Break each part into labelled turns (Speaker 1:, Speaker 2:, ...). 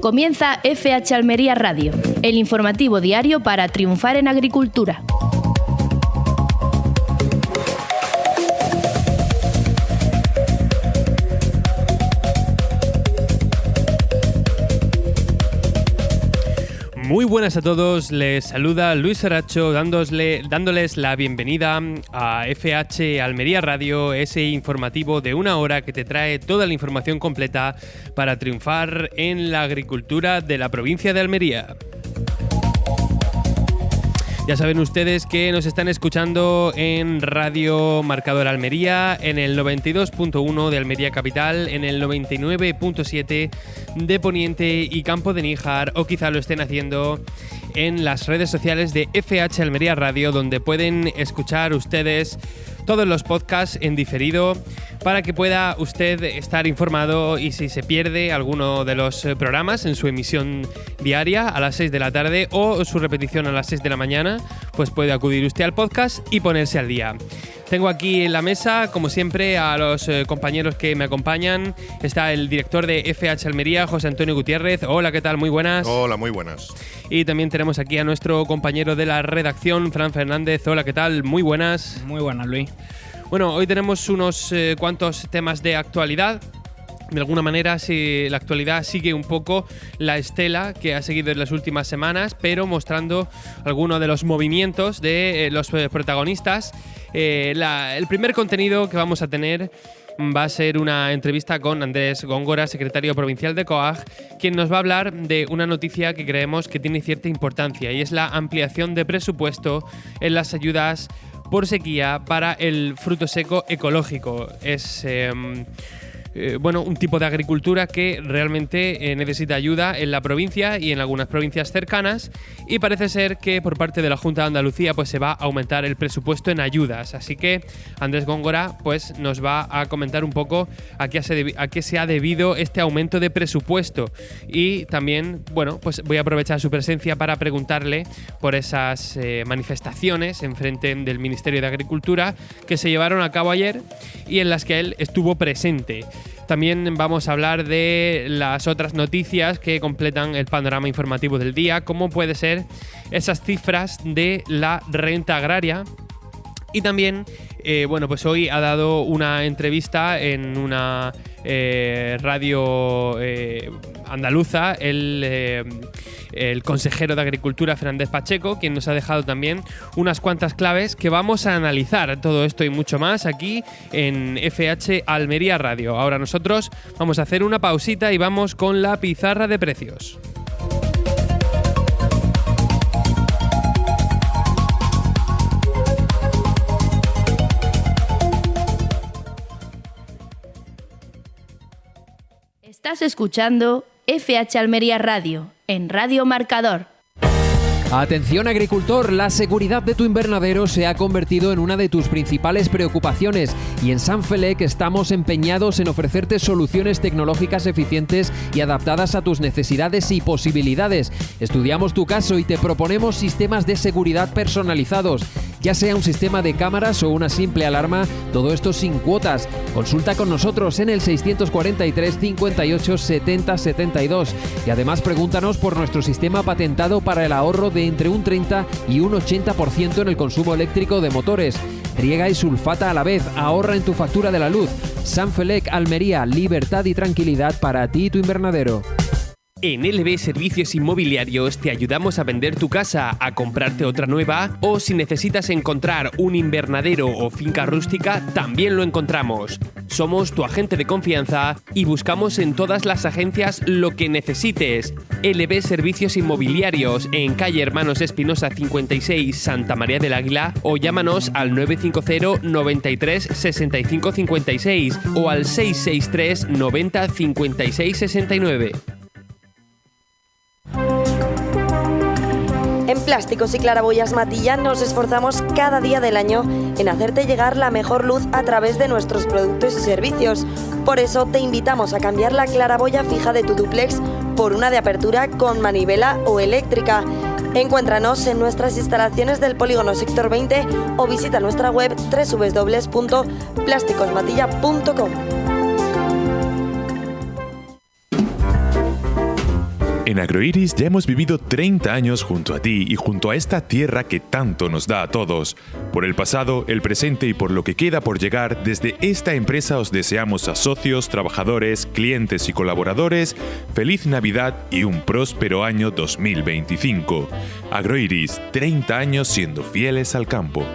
Speaker 1: Comienza FH Almería Radio, el informativo diario para triunfar en agricultura.
Speaker 2: Muy buenas a todos, les saluda Luis Saracho dándoles la bienvenida a FH Almería Radio, ese informativo de una hora que te trae toda la información completa para triunfar en la agricultura de la provincia de Almería. Ya saben ustedes que nos están escuchando en Radio Marcador Almería, en el 92.1 de Almería Capital, en el 99.7 de Poniente y Campo de Níjar, o quizá lo estén haciendo en las redes sociales de FH Almería Radio, donde pueden escuchar ustedes todos los podcasts en diferido para que pueda usted estar informado, y si se pierde alguno de los programas en su emisión diaria a las 6 de la tarde o su repetición a las 6 de la mañana, pues puede acudir usted al podcast y ponerse al día. Tengo aquí en la mesa, como siempre, a los compañeros que me acompañan. Está el director de FH Almería, José Antonio Gutiérrez. Hola, ¿qué tal? Muy buenas.
Speaker 3: Hola, muy buenas.
Speaker 2: Y también tenemos aquí a nuestro compañero de la redacción, Fran Fernández. Hola, ¿qué tal? Muy buenas.
Speaker 4: Muy buenas, Luis.
Speaker 2: Bueno, hoy tenemos unos cuantos temas de actualidad. De alguna manera, la actualidad sigue un poco la estela que ha seguido en las últimas semanas, pero mostrando algunos de los movimientos de los protagonistas. El primer contenido que vamos a tener va a ser una entrevista con Andrés Góngora, secretario provincial de COAG, quien nos va a hablar de una noticia que creemos que tiene cierta importancia, y es la ampliación de presupuesto en las ayudas por sequía para el fruto seco ecológico. Es un tipo de agricultura que realmente necesita ayuda en la provincia y en algunas provincias cercanas, y parece ser que por parte de la Junta de Andalucía pues se va a aumentar el presupuesto en ayudas. Así que Andrés Góngora pues nos va a comentar un poco a qué se ha debido este aumento de presupuesto, y también pues voy a aprovechar su presencia para preguntarle por esas manifestaciones en frente del Ministerio de Agricultura que se llevaron a cabo ayer y en las que él estuvo presente. También vamos a hablar de las otras noticias que completan el panorama informativo del día, como puede ser esas cifras de la renta agraria. Y también, pues hoy ha dado una entrevista en una radio andaluza el consejero de Agricultura, Fernández Pacheco, quien nos ha dejado también unas cuantas claves que vamos a analizar. Todo esto y mucho más aquí en FH Almería Radio. Ahora nosotros vamos a hacer una pausita y vamos con la pizarra de precios.
Speaker 1: Estás escuchando FH Almería Radio, en Radio Marcador.
Speaker 5: Atención agricultor, la seguridad de tu invernadero se ha convertido en una de tus principales preocupaciones, y en Sanfelec estamos empeñados en ofrecerte soluciones tecnológicas eficientes y adaptadas a tus necesidades y posibilidades. Estudiamos tu caso y te proponemos sistemas de seguridad personalizados, ya sea un sistema de cámaras o una simple alarma, todo esto sin cuotas. Consulta con nosotros en el 643 58 70 72 y además pregúntanos por nuestro sistema patentado para el ahorro de entre un 30 y un 80% en el consumo eléctrico de motores. Riega y sulfata a la vez, ahorra en tu factura de la luz. Sanfelec Almería, libertad y tranquilidad para ti y tu invernadero.
Speaker 2: En LB Servicios Inmobiliarios te ayudamos a vender tu casa, a comprarte otra nueva, o si necesitas encontrar un invernadero o finca rústica, también lo encontramos. Somos tu agente de confianza y buscamos en todas las agencias lo que necesites. LB Servicios Inmobiliarios en calle Hermanos Espinosa 56, Santa María del Águila, o llámanos al 950 93 65 56 o al 663 90 56 69.
Speaker 6: En Plásticos y Claraboyas Matilla nos esforzamos cada día del año en hacerte llegar la mejor luz a través de nuestros productos y servicios. Por eso te invitamos a cambiar la claraboya fija de tu dúplex por una de apertura con manivela o eléctrica. Encuéntranos en nuestras instalaciones del Polígono Sector 20 o visita nuestra web www.plásticosmatilla.com.
Speaker 3: En Agroiris ya hemos vivido 30 años junto a ti y junto a esta tierra que tanto nos da a todos. Por el pasado, el presente y por lo que queda por llegar, desde esta empresa os deseamos a socios, trabajadores, clientes y colaboradores feliz Navidad y un próspero año 2025. Agroiris, 30 años siendo fieles al campo.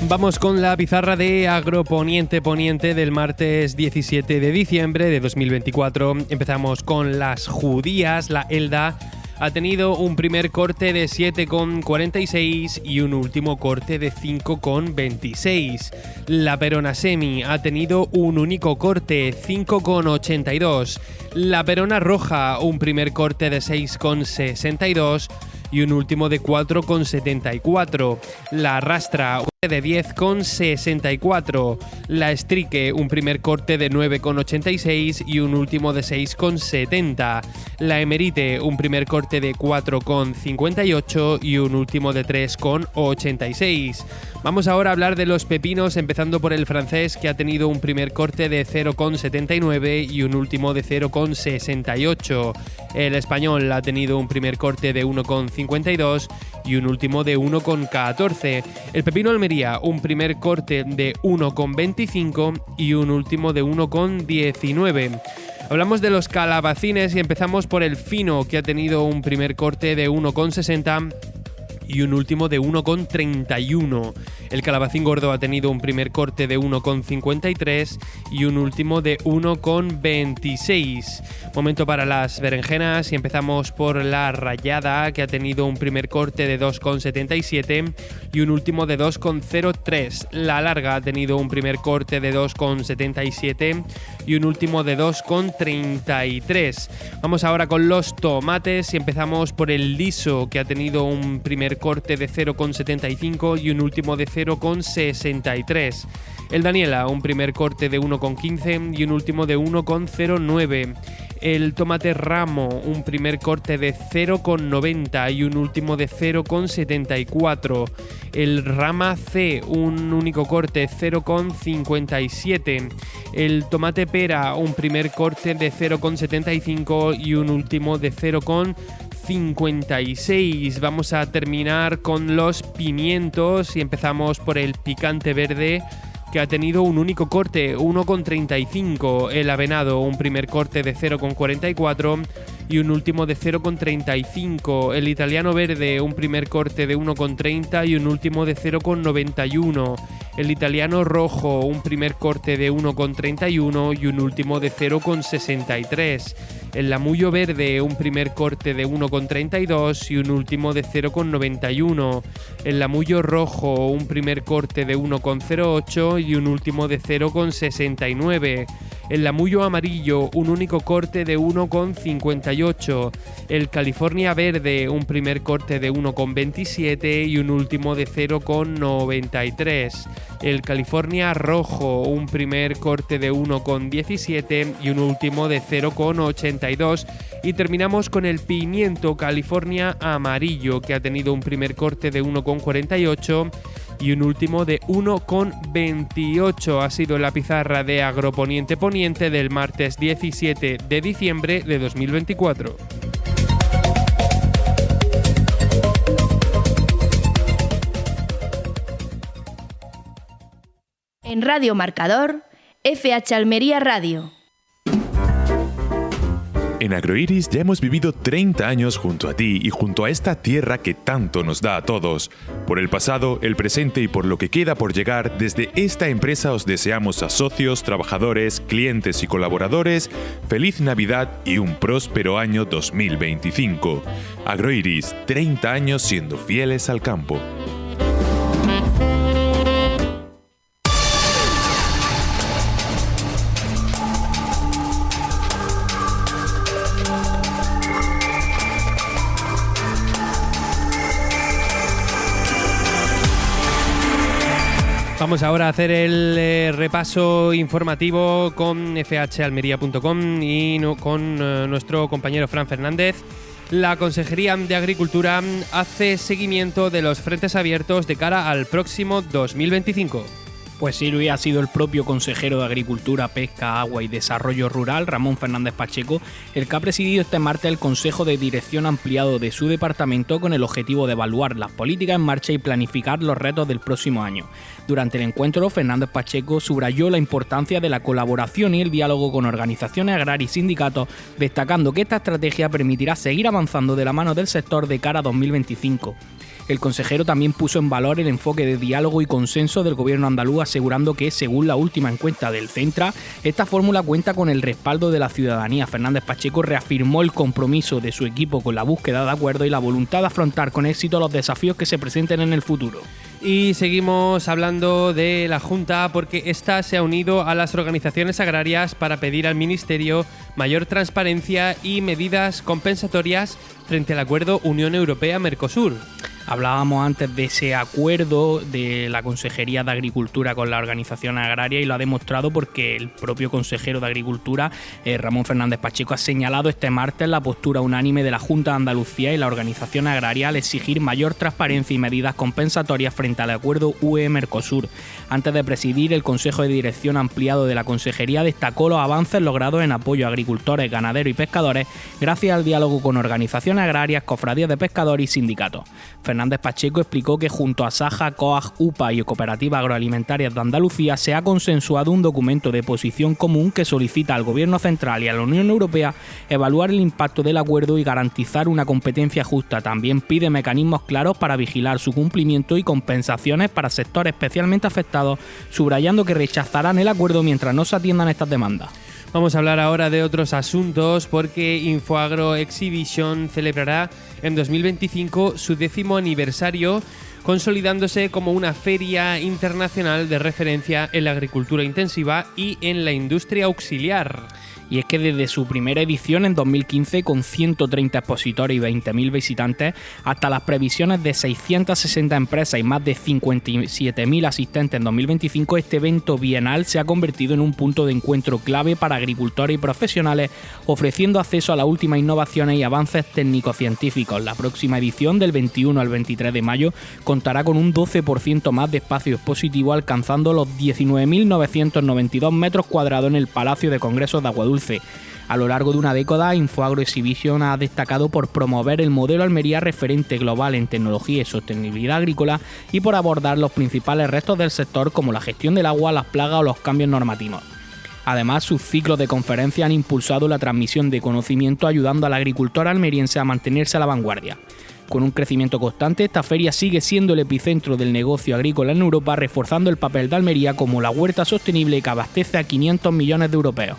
Speaker 2: Vamos con la pizarra de Agroponiente Poniente del martes 17 de diciembre de 2024. Empezamos con las judías. La Elda ha tenido un primer corte de 7,46 y un último corte de 5,26. La Perona Semi ha tenido un único corte, 5,82. La Perona Roja, un primer corte de 6,62 y un último de 4,74. La Rastra de 10,64. La Estrique, un primer corte de 9,86 y un último de 6,70. La Emerite, un primer corte de 4,58 y un último de 3,86. Vamos ahora a hablar de los pepinos, empezando por el francés, que ha tenido un primer corte de 0,79 y un último de 0,68. El español ha tenido un primer corte de 1,52 y un último de 1,14. El pepino Almería, un primer corte de 1,25 y un último de 1,19. Hablamos de los calabacines y empezamos por el fino, que ha tenido un primer corte de 1,60 y un último de 1,31. El calabacín gordo ha tenido un primer corte de 1,53 y un último de 1,26. Momento para las berenjenas y empezamos por la rayada, que ha tenido un primer corte de 2,77 y un último de 2,03. La larga ha tenido un primer corte de 2,77 y un último de 2,33. Vamos ahora con los tomates y empezamos por el liso, que ha tenido un primer corte de 0,75 y un último de 0,63. El Daniela, un primer corte de 1,15 y un último de 1,09. El tomate ramo, un primer corte de 0,90 y un último de 0,74. El rama C, un único corte, 0,57. El tomate pera, un primer corte de 0,75 y un último de 0,56. Vamos a terminar con los pimientos y empezamos por el picante verde, que ha tenido un único corte, 1,35. El avenado, un primer corte de 0,44 y un último de 0,35. El italiano verde, un primer corte de 1,30 y un último de 0,91. El italiano rojo, un primer corte de 1,31 y un último de 0,63. El lamullo verde, un primer corte de 1,32 y un último de 0,91. El lamullo rojo, un primer corte de 1,08 y un último de 0,69. El lamullo amarillo, un único corte de 1,58. El California verde, un primer corte de 1,27 y un último de 0,93. El California rojo, un primer corte de 1,17 y un último de 0,82. Y terminamos con el pimiento California amarillo, que ha tenido un primer corte de 1,48 y un último de 1,28. Ha sido la pizarra de Agroponiente Poniente del martes 17 de diciembre de 2024.
Speaker 1: En Radio Marcador, FH Almería Radio.
Speaker 3: En Agroiris ya hemos vivido 30 años junto a ti y junto a esta tierra que tanto nos da a todos. Por el pasado, el presente y por lo que queda por llegar, desde esta empresa os deseamos a socios, trabajadores, clientes y colaboradores feliz Navidad y un próspero año 2025. Agroiris, 30 años siendo fieles al campo.
Speaker 2: Vamos ahora a hacer el repaso informativo con fhalmería.com y con nuestro compañero Fran Fernández. La Consejería de Agricultura hace seguimiento de los frentes abiertos de cara al próximo 2025.
Speaker 4: Pues sí, Luis, ha sido el propio consejero de Agricultura, Pesca, Agua y Desarrollo Rural, Ramón Fernández Pacheco, el que ha presidido este martes el Consejo de Dirección ampliado de su departamento con el objetivo de evaluar las políticas en marcha y planificar los retos del próximo año. Durante el encuentro, Fernández Pacheco subrayó la importancia de la colaboración y el diálogo con organizaciones agrarias y sindicatos, destacando que esta estrategia permitirá seguir avanzando de la mano del sector de cara a 2025. El consejero también puso en valor el enfoque de diálogo y consenso del gobierno andaluz, asegurando que, según la última encuesta del Centra, esta fórmula cuenta con el respaldo de la ciudadanía. Fernández Pacheco reafirmó el compromiso de su equipo con la búsqueda de acuerdo y la voluntad de afrontar con éxito los desafíos que se presenten en el futuro.
Speaker 2: Y seguimos hablando de la Junta porque esta se ha unido a las organizaciones agrarias para pedir al Ministerio mayor transparencia y medidas compensatorias frente al acuerdo Unión Europea-Mercosur.
Speaker 4: Hablábamos antes de ese acuerdo de la Consejería de Agricultura con la organización agraria y lo ha demostrado porque el propio consejero de Agricultura, Ramón Fernández Pacheco, ha señalado este martes la postura unánime de la Junta de Andalucía y la organización agraria al exigir mayor transparencia y medidas compensatorias frente al acuerdo UE-Mercosur. Antes de presidir el Consejo de Dirección ampliado de la Consejería, destacó los avances logrados en apoyo a agricultores, ganaderos y pescadores gracias al diálogo con organizaciones agrarias, cofradías de pescadores y sindicatos. Fernández Pacheco explicó que junto a Saja, COAG, UPA y Cooperativas Agroalimentarias de Andalucía se ha consensuado un documento de posición común que solicita al Gobierno Central y a la Unión Europea evaluar el impacto del acuerdo y garantizar una competencia justa. También pide mecanismos claros para vigilar su cumplimiento y compensaciones para sectores especialmente afectados, subrayando que rechazarán el acuerdo mientras no se atiendan estas demandas.
Speaker 2: Vamos a hablar ahora de otros asuntos porque Infoagro Exhibition celebrará en 2025 su 10º aniversario, consolidándose como una feria internacional de referencia en la agricultura intensiva y en la industria auxiliar. Y es que desde su primera edición en 2015, con 130 expositores y 20.000 visitantes, hasta las previsiones de 660 empresas y más de 57.000 asistentes en 2025, este evento bienal se ha convertido en un punto de encuentro clave para agricultores y profesionales, ofreciendo acceso a las últimas innovaciones y avances técnico-científicos. La próxima edición, del 21 al 23 de mayo, contará con un 12% más de espacio expositivo, alcanzando los 19.992 metros cuadrados en el Palacio de Congresos de Aguadulce. A lo largo de una década, Infoagro Exhibition ha destacado por promover el modelo Almería referente global en tecnología y sostenibilidad agrícola y por abordar los principales retos del sector como la gestión del agua, las plagas o los cambios normativos. Además, sus ciclos de conferencias han impulsado la transmisión de conocimiento, ayudando al agricultor almeriense a mantenerse a la vanguardia. Con un crecimiento constante, esta feria sigue siendo el epicentro del negocio agrícola en Europa, reforzando el papel de Almería como la huerta sostenible que abastece a 500 millones de europeos.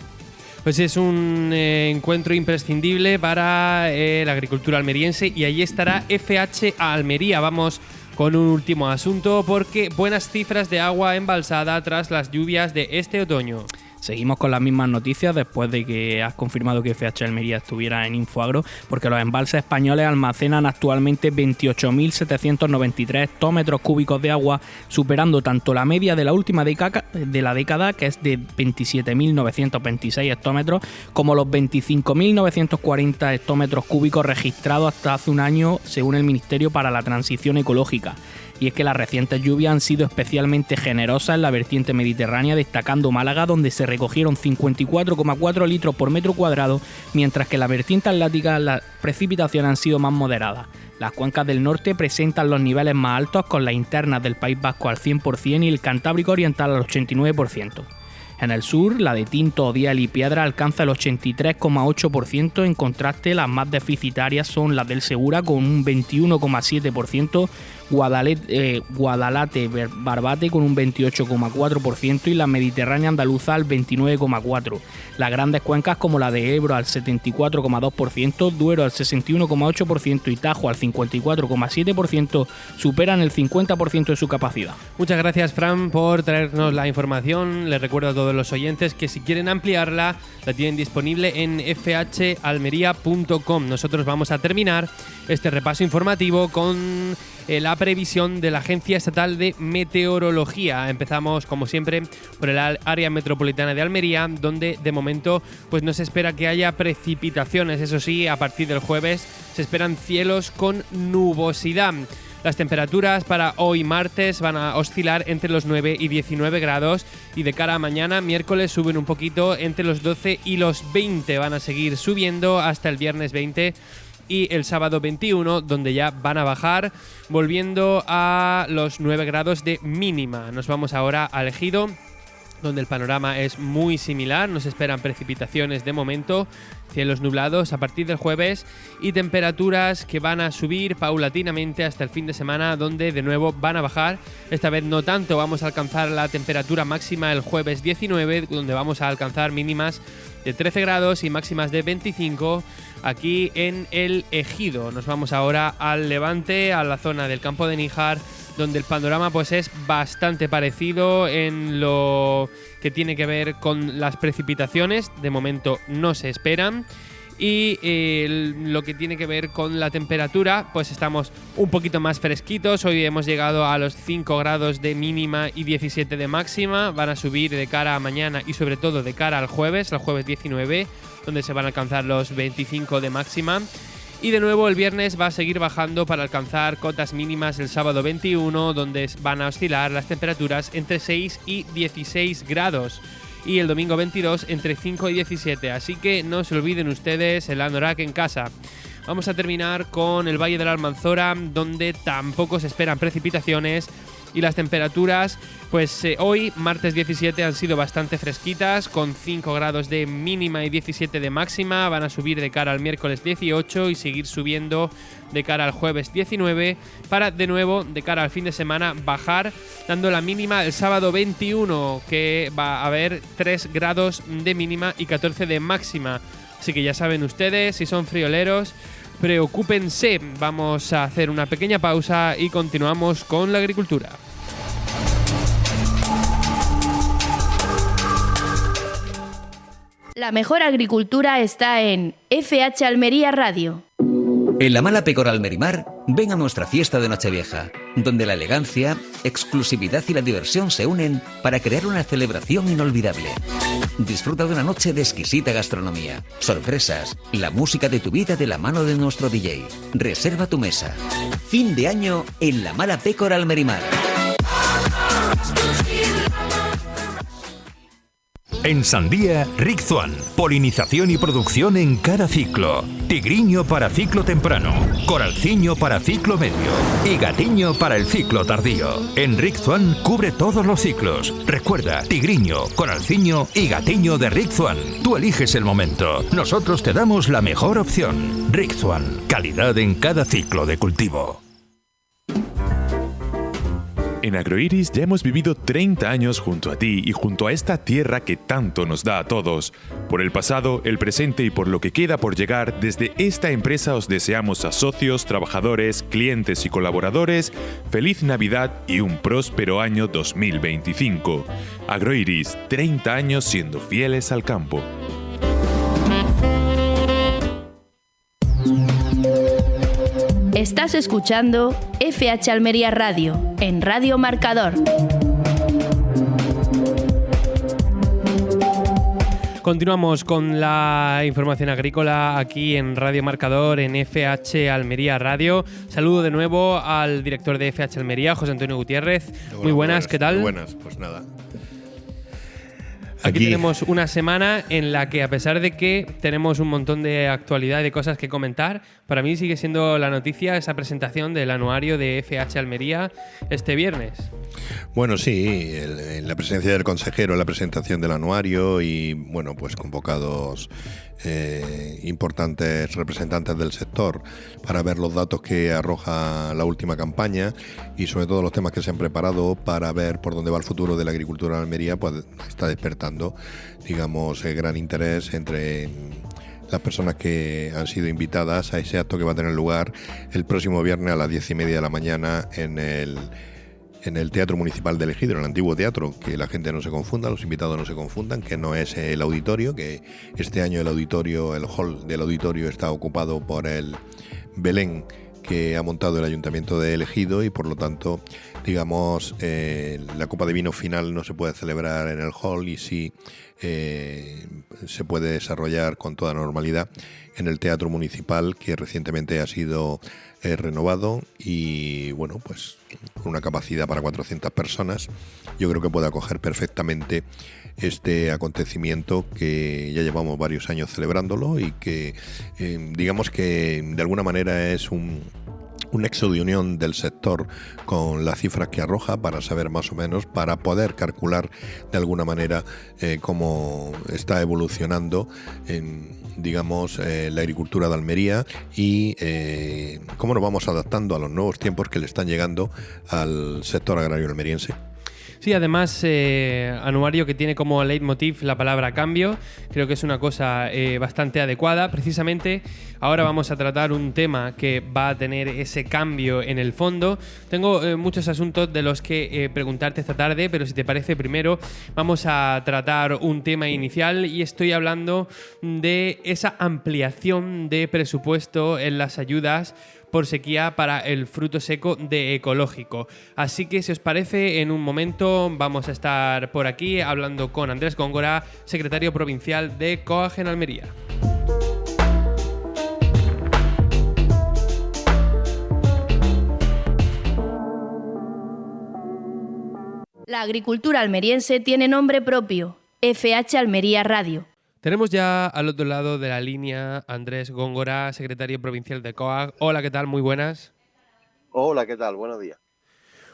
Speaker 2: Pues es un encuentro imprescindible para la agricultura almeriense y allí estará FH Almería. Vamos con un último asunto porque buenas cifras de agua embalsada tras las lluvias de este otoño.
Speaker 4: Seguimos con las mismas noticias después de que has confirmado que FH Almería estuviera en Infoagro, porque los embalses españoles almacenan actualmente 28.793 hectómetros cúbicos de agua, superando tanto la media de la última década, que es de 27.926 hectómetros, como los 25.940 hectómetros cúbicos registrados hasta hace un año, según el Ministerio para la Transición Ecológica. Y es que las recientes lluvias han sido especialmente generosas en la vertiente mediterránea, destacando Málaga, donde se recogieron 54,4 litros por metro cuadrado, mientras que en la vertiente atlántica las precipitaciones han sido más moderadas. Las cuencas del norte presentan los niveles más altos, con las internas del País Vasco al 100% y el Cantábrico Oriental al 89%. En el sur, la de Tinto, Odiel y Piedra alcanza el 83,8%, en contraste las más deficitarias son las del Segura con un 21,7%, Guadalate Barbate con un 28,4% y la Mediterránea andaluza al 29,4%. Las grandes cuencas como la de Ebro al 74,2%, Duero al 61,8% y Tajo al 54,7% superan el 50% de su capacidad.
Speaker 2: Muchas gracias, Fran, por traernos la información. Les recuerdo a todos los oyentes que si quieren ampliarla la tienen disponible en fhalmería.com. Nosotros vamos a terminar este repaso informativo con el app previsión de la Agencia Estatal de Meteorología. Empezamos, como siempre, por el área metropolitana de Almería, donde de momento pues no se espera que haya precipitaciones. Eso sí, a partir del jueves se esperan cielos con nubosidad. Las temperaturas para hoy martes van a oscilar entre los 9 y 19 grados y de cara a mañana, miércoles, suben un poquito entre los 12 y los 20. Van a seguir subiendo hasta el viernes 20 y el sábado 21, donde ya van a bajar, volviendo a los 9 grados de mínima. Nos vamos ahora al Ejido, donde el panorama es muy similar. No se esperan precipitaciones de momento, cielos nublados a partir del jueves y temperaturas que van a subir paulatinamente hasta el fin de semana, donde de nuevo van a bajar. Esta vez no tanto, vamos a alcanzar la temperatura máxima el jueves 19, donde vamos a alcanzar mínimas de 13 grados y máximas de 25 aquí en el Ejido. Nos vamos ahora al Levante, a la zona del campo de Níjar, donde el panorama pues es bastante parecido en lo que tiene que ver con las precipitaciones. De momento no se esperan. Y lo que tiene que ver con la temperatura, pues estamos un poquito más fresquitos. Hoy hemos llegado a los 5 grados de mínima y 17 de máxima. Van a subir de cara a mañana y sobre todo de cara al jueves 19, donde se van a alcanzar los 25 de máxima. Y de nuevo el viernes va a seguir bajando para alcanzar cotas mínimas el sábado 21, donde van a oscilar las temperaturas entre 6 y 16 grados. Y el domingo 22 entre 5 y 17. Así que no se olviden ustedes el anorak en casa. Vamos a terminar con el Valle de la Almanzora, donde tampoco se esperan precipitaciones. Y las temperaturas, pues hoy, martes 17, han sido bastante fresquitas, con 5 grados de mínima y 17 de máxima. Van a subir de cara al miércoles 18 y seguir subiendo de cara al jueves 19, para de nuevo, de cara al fin de semana, bajar, dando la mínima el sábado 21, que va a haber 3 grados de mínima y 14 de máxima. Así que ya saben ustedes, si son frioleros, preocúpense. Vamos a hacer una pequeña pausa y continuamos con la agricultura.
Speaker 1: La mejor agricultura está en FH Almería Radio.
Speaker 7: En la Mala Pecoral Merimar, ven a nuestra fiesta de Nochevieja, donde la elegancia, exclusividad y la diversión se unen para crear una celebración inolvidable. Disfruta de una noche de exquisita gastronomía, sorpresas, la música de tu vida de la mano de nuestro DJ. Reserva tu mesa. Fin de año en la Mala Pecoral Merimar.
Speaker 8: En sandía, Rixzuan. Polinización y producción en cada ciclo. Tigriño para ciclo temprano, coralciño para ciclo medio y gatiño para el ciclo tardío. En Rixzuan cubre todos los ciclos. Recuerda, tigriño, coralciño y gatiño de Rixzuan. Tú eliges el momento. Nosotros te damos la mejor opción. Rixzuan. Calidad en cada ciclo de cultivo.
Speaker 3: En Agroiris ya hemos vivido 30 años junto a ti y junto a esta tierra que tanto nos da a todos. Por el pasado, el presente y por lo que queda por llegar, desde esta empresa os deseamos a socios, trabajadores, clientes y colaboradores feliz Navidad y un próspero año 2025. Agroiris, 30 años siendo fieles al campo.
Speaker 1: Estás escuchando FH Almería Radio, en Radio Marcador.
Speaker 2: Continuamos con la información agrícola aquí en Radio Marcador, en FH Almería Radio. Saludo de nuevo al director de FH Almería, José Antonio Gutiérrez. Muy buenas, ¿qué tal?
Speaker 9: Muy buenas, pues nada.
Speaker 2: Aquí tenemos una semana en la que, a pesar de que tenemos un montón de actualidad y de cosas que comentar, para mí sigue siendo la noticia esa presentación del anuario de FH Almería este viernes.
Speaker 9: Bueno, sí, en la presencia del consejero, la presentación del anuario y, bueno, pues convocados importantes representantes del sector para ver los datos que arroja la última campaña y sobre todo los temas que se han preparado para ver por dónde va el futuro de la agricultura en Almería, pues está despertando, digamos, gran interés entre las personas que han sido invitadas a ese acto que va a tener lugar el próximo viernes a las 10:30 de la mañana en el Teatro Municipal del Ejido, en el antiguo teatro, que la gente no se confunda, los invitados no se confundan, que no es el auditorio, que este año el hall del auditorio está ocupado por el Belén que ha montado el Ayuntamiento de El Ejido y por lo tanto, digamos, la copa de vino final no se puede celebrar en el hall y sí se puede desarrollar con toda normalidad en el Teatro Municipal, que recientemente ha sido renovado y bueno, pues con una capacidad para 400 personas. Yo creo que puede acoger perfectamente este acontecimiento que ya llevamos varios años celebrándolo y que digamos que de alguna manera es un nexo de unión del sector con las cifras que arroja para saber más o menos, para poder calcular de alguna manera cómo está evolucionando digamos, la agricultura de Almería y cómo nos vamos adaptando a los nuevos tiempos que le están llegando al sector agrario almeriense.
Speaker 2: Sí, además, anuario que tiene como leitmotiv la palabra cambio, creo que es una cosa bastante adecuada. Precisamente ahora vamos a tratar un tema que va a tener ese cambio en el fondo. Tengo muchos asuntos de los que preguntarte esta tarde, pero si te parece, primero vamos a tratar un tema inicial y estoy hablando de esa ampliación de presupuesto en las ayudas por sequía para el fruto seco de ecológico. Así que si os parece, en un momento vamos a estar por aquí hablando con Andrés Góngora, secretario provincial de COAG en Almería.
Speaker 1: La agricultura almeriense tiene nombre propio, FH Almería Radio.
Speaker 2: Tenemos ya al otro lado de la línea Andrés Góngora, secretario provincial de COAG. Hola, ¿qué tal? Muy buenas.
Speaker 10: Hola, ¿qué tal? Buenos días.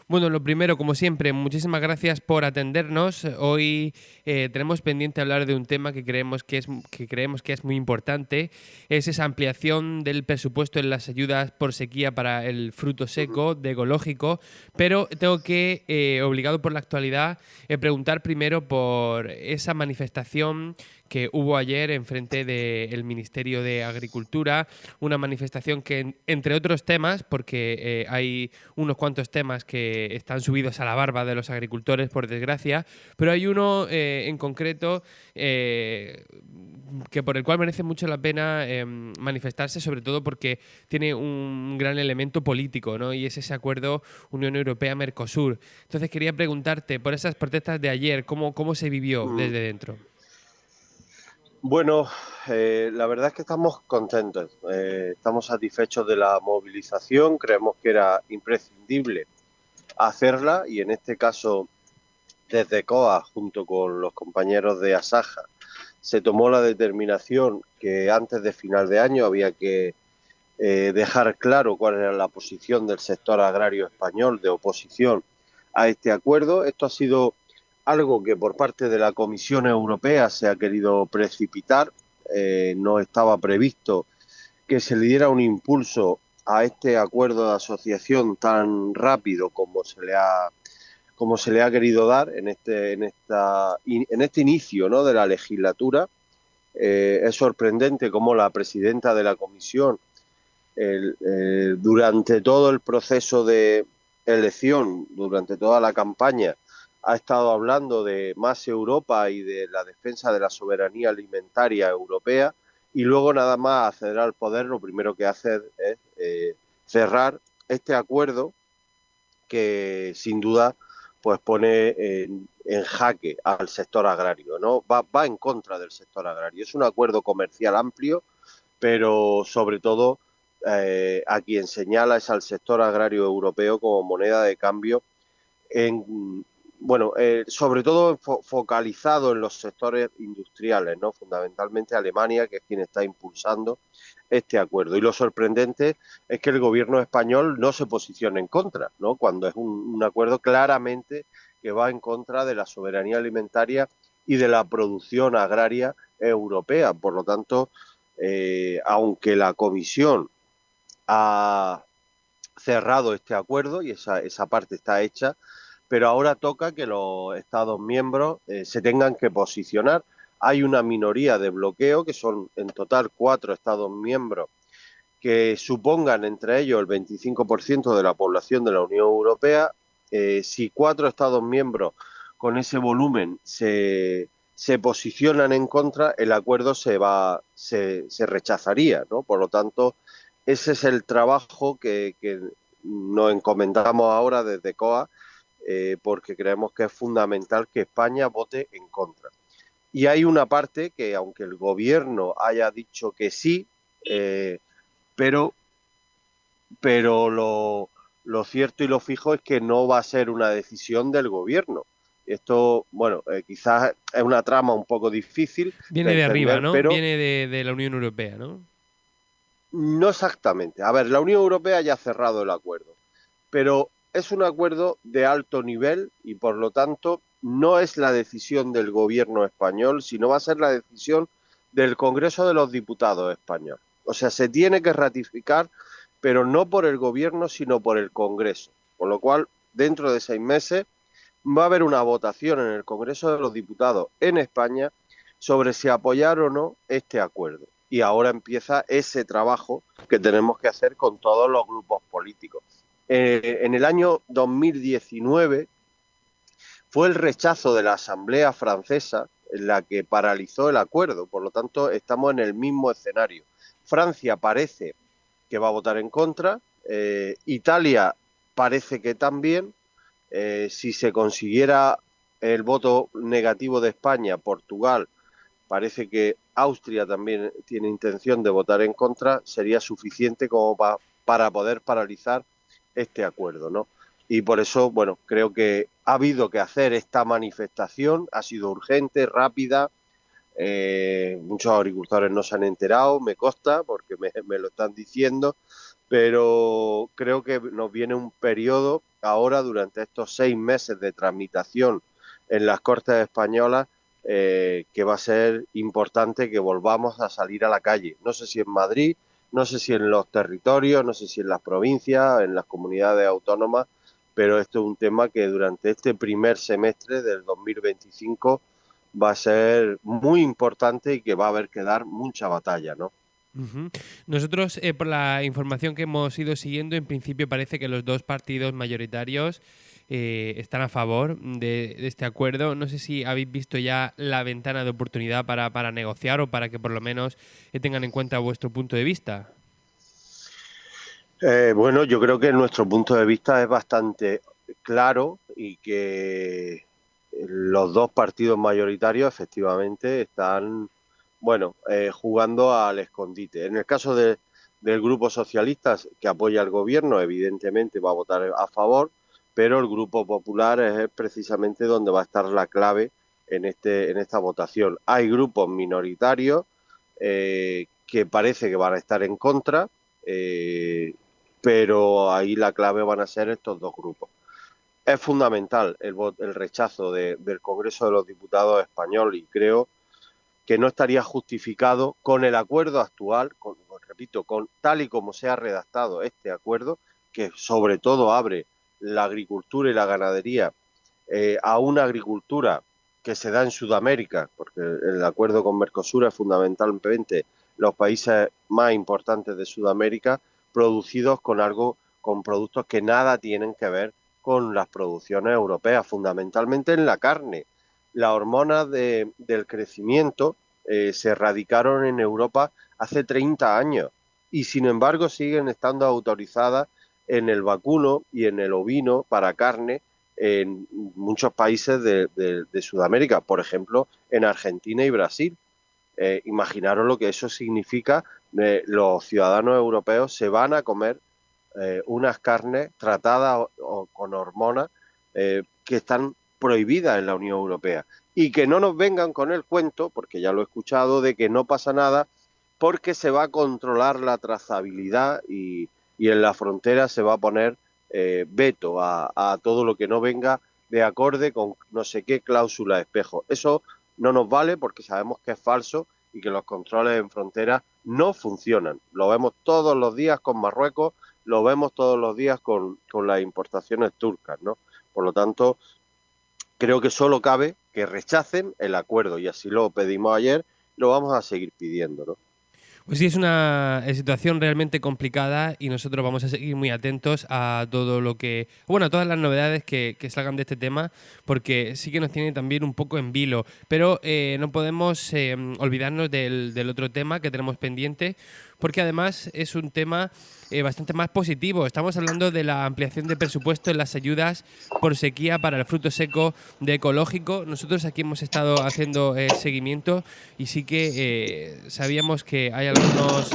Speaker 2: Bueno, lo primero, como siempre, muchísimas gracias por atendernos. Hoy tenemos pendiente hablar de un tema que creemos que es muy importante. Es esa ampliación del presupuesto en las ayudas por sequía para el fruto seco de ecológico. Pero tengo que, obligado por la actualidad, preguntar primero por esa manifestación que hubo ayer en frente del Ministerio de Agricultura, una manifestación que, entre otros temas, porque hay unos cuantos temas que están subidos a la barba de los agricultores, por desgracia, pero hay uno en concreto que por el cual merece mucho la pena manifestarse, sobre todo porque tiene un gran elemento político, ¿no? Y es ese acuerdo Unión Europea-Mercosur. Entonces quería preguntarte, por esas protestas de ayer, ¿cómo se vivió desde dentro?
Speaker 10: Bueno, la verdad es que estamos contentos, estamos satisfechos de la movilización, creemos que era imprescindible hacerla y en este caso desde COA junto con los compañeros de Asaja se tomó la determinación que antes de final de año había que dejar claro cuál era la posición del sector agrario español de oposición a este acuerdo. Esto ha sido algo que por parte de la Comisión Europea se ha querido precipitar, no estaba previsto que se le diera un impulso a este acuerdo de asociación tan rápido como se le ha querido dar en este inicio, ¿no?, de la legislatura. Es sorprendente cómo la presidenta de la Comisión, durante todo el proceso de elección, durante toda la campaña, ha estado hablando de más Europa y de la defensa de la soberanía alimentaria europea y luego nada más acceder al poder lo primero que hace es cerrar este acuerdo que sin duda pues pone en jaque al sector agrario, ¿no? Va en contra del sector agrario. Es un acuerdo comercial amplio, pero sobre todo a quien señala es al sector agrario europeo como moneda de cambio sobre todo focalizado en los sectores industriales, ¿no? Fundamentalmente Alemania, que es quien está impulsando este acuerdo. Y lo sorprendente es que el gobierno español no se posicione en contra, ¿no?, cuando es un acuerdo claramente que va en contra de la soberanía alimentaria y de la producción agraria europea. Por lo tanto, aunque la Comisión ha cerrado este acuerdo y esa parte está hecha, pero ahora toca que los Estados miembros se tengan que posicionar. Hay una minoría de bloqueo, que son en total 4 Estados miembros, que supongan entre ellos el 25% de la población de la Unión Europea. Si 4 Estados miembros con ese volumen se posicionan en contra, el acuerdo se rechazaría, ¿no? Por lo tanto, ese es el trabajo que nos encomendamos ahora desde COA, porque creemos que es fundamental que España vote en contra. Y hay una parte que, aunque el gobierno haya dicho que sí, pero lo cierto y lo fijo es que no va a ser una decisión del gobierno. Esto, bueno, quizás es una trama un poco difícil.
Speaker 2: Viene de arriba, ¿no?
Speaker 10: Pero
Speaker 2: Viene de la Unión Europea, ¿no?
Speaker 10: no exactamente. A ver, la Unión Europea ya ha cerrado el acuerdo, pero es un acuerdo de alto nivel y, por lo tanto, no es la decisión del gobierno español, sino va a ser la decisión del Congreso de los Diputados español. O sea, se tiene que ratificar, pero no por el gobierno, sino por el Congreso. Con lo cual, dentro de 6 meses, va a haber una votación en el Congreso de los Diputados en España sobre si apoyar o no este acuerdo. Y ahora empieza ese trabajo que tenemos que hacer con todos los grupos políticos. En el año 2019 fue el rechazo de la Asamblea Francesa la que paralizó el acuerdo. Por lo tanto, estamos en el mismo escenario. Francia parece que va a votar en contra, Italia parece que también. Si se consiguiera el voto negativo de España, Portugal, parece que Austria también tiene intención de votar en contra, sería suficiente como para poder paralizar este acuerdo, ¿no? Y por eso, bueno, creo que ha habido que hacer esta manifestación, ha sido urgente, rápida. Muchos agricultores no se han enterado, me consta, porque me lo están diciendo, pero creo que nos viene un periodo ahora, durante estos 6 meses de tramitación en las Cortes españolas, que va a ser importante que volvamos a salir a la calle. No sé si en Madrid, no sé si en los territorios, no sé si en las provincias, en las comunidades autónomas, pero esto es un tema que durante este primer semestre del 2025 va a ser muy importante y que va a haber que dar mucha batalla, ¿no?
Speaker 2: Uh-huh. Nosotros, por la información que hemos ido siguiendo, en principio parece que los dos partidos mayoritarios están a favor de este acuerdo. No sé si habéis visto ya la ventana de oportunidad para negociar o para que por lo menos tengan en cuenta vuestro punto de vista.
Speaker 10: Bueno, yo creo que nuestro punto de vista es bastante claro y que los dos partidos mayoritarios efectivamente están, bueno, jugando al escondite. En el caso del Grupo Socialista, que apoya al gobierno, evidentemente va a votar a favor, pero el Grupo Popular es precisamente donde va a estar la clave en esta votación. Hay grupos minoritarios que parece que van a estar en contra, pero ahí la clave van a ser estos dos grupos. Es fundamental el rechazo del Congreso de los Diputados español y creo que no estaría justificado con el acuerdo actual, repito, tal y como se ha redactado este acuerdo, que sobre todo abre la agricultura y la ganadería a una agricultura que se da en Sudamérica, porque el acuerdo con Mercosur es fundamentalmente los países más importantes de Sudamérica, producidos con productos que nada tienen que ver con las producciones europeas, fundamentalmente en la carne. Las hormonas del crecimiento se erradicaron en Europa hace 30 años y sin embargo siguen estando autorizadas en el vacuno y en el ovino para carne en muchos países de Sudamérica, por ejemplo en Argentina y Brasil. Imaginaros lo que eso significa. Los ciudadanos europeos se van a comer unas carnes tratadas con hormonas que están prohibidas en la Unión Europea. Y que no nos vengan con el cuento, porque ya lo he escuchado, de que no pasa nada porque se va a controlar la trazabilidad y en la frontera se va a poner veto a todo lo que no venga de acorde con no sé qué cláusula espejo. Eso no nos vale porque sabemos que es falso y que los controles en frontera no funcionan. Lo vemos todos los días con Marruecos, lo vemos todos los días con las importaciones turcas, ¿no? Por lo tanto, creo que solo cabe que rechacen el acuerdo y así lo pedimos ayer, lo vamos a seguir pidiendo, ¿no?
Speaker 2: Pues sí, es una situación realmente complicada y nosotros vamos a seguir muy atentos a todo lo que... Bueno, a todas las novedades que salgan de este tema, porque sí que nos tiene también un poco en vilo. Pero no podemos olvidarnos del otro tema que tenemos pendiente, porque además es un tema bastante más positivo. Estamos hablando de la ampliación de presupuesto en las ayudas por sequía para el fruto seco de ecológico. Nosotros aquí hemos estado haciendo seguimiento y sí que sabíamos que hay algunos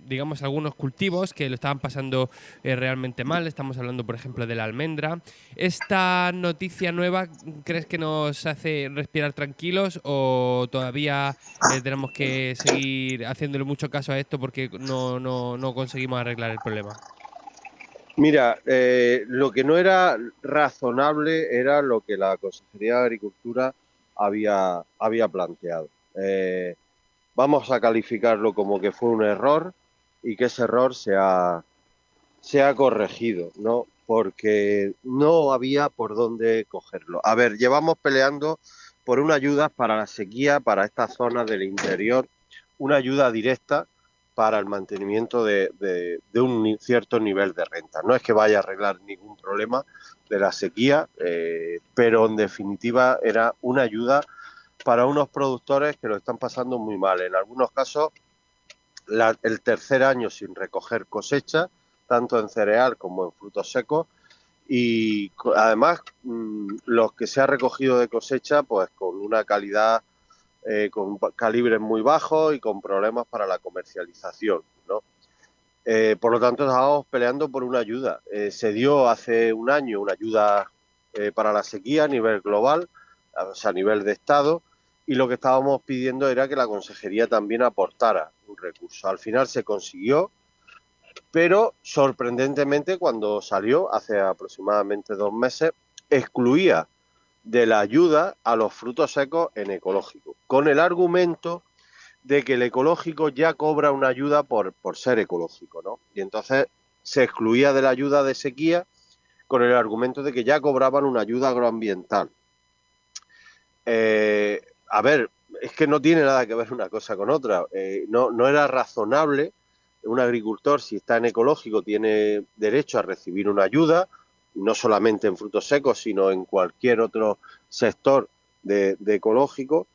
Speaker 2: digamos, algunos cultivos que lo estaban pasando realmente mal. Estamos hablando, por ejemplo, de la almendra. ¿Esta noticia nueva crees que nos hace respirar tranquilos o todavía tenemos que seguir haciéndole mucho caso a esto porque no conseguimos arreglar el problema?
Speaker 10: Mira, lo que no era razonable era lo que la Consejería de Agricultura había planteado. Vamos a calificarlo como que fue un error y que ese error se ha corregido, ¿no? Porque no había por dónde cogerlo. A ver, llevamos peleando por una ayuda para la sequía, para estas zonas del interior, una ayuda directa para el mantenimiento de un cierto nivel de renta. No es que vaya a arreglar ningún problema de la sequía, pero en definitiva era una ayuda para unos productores que lo están pasando muy mal. En algunos casos, el tercer año sin recoger cosecha, tanto en cereal como en frutos secos, y además los que se ha recogido de cosecha, pues con una calidad, con calibres muy bajos y con problemas para la comercialización, ¿no? Por lo tanto, estábamos peleando por una ayuda. Se dio hace un año una ayuda para la sequía a nivel global, o sea, a nivel de Estado, y lo que estábamos pidiendo era que la Consejería también aportara un recurso. Al final se consiguió, pero sorprendentemente cuando salió hace aproximadamente 2 meses, excluía de la ayuda a los frutos secos en ecológico, con el argumento de que el ecológico ya cobra una ayuda por ser ecológico, ¿no? Y entonces se excluía de la ayuda de sequía con el argumento de que ya cobraban una ayuda agroambiental. A ver, es que no tiene nada que ver una cosa con otra. No era razonable. Un agricultor, si está en ecológico, tiene derecho a recibir una ayuda, no solamente en frutos secos, sino en cualquier otro sector de ecológico.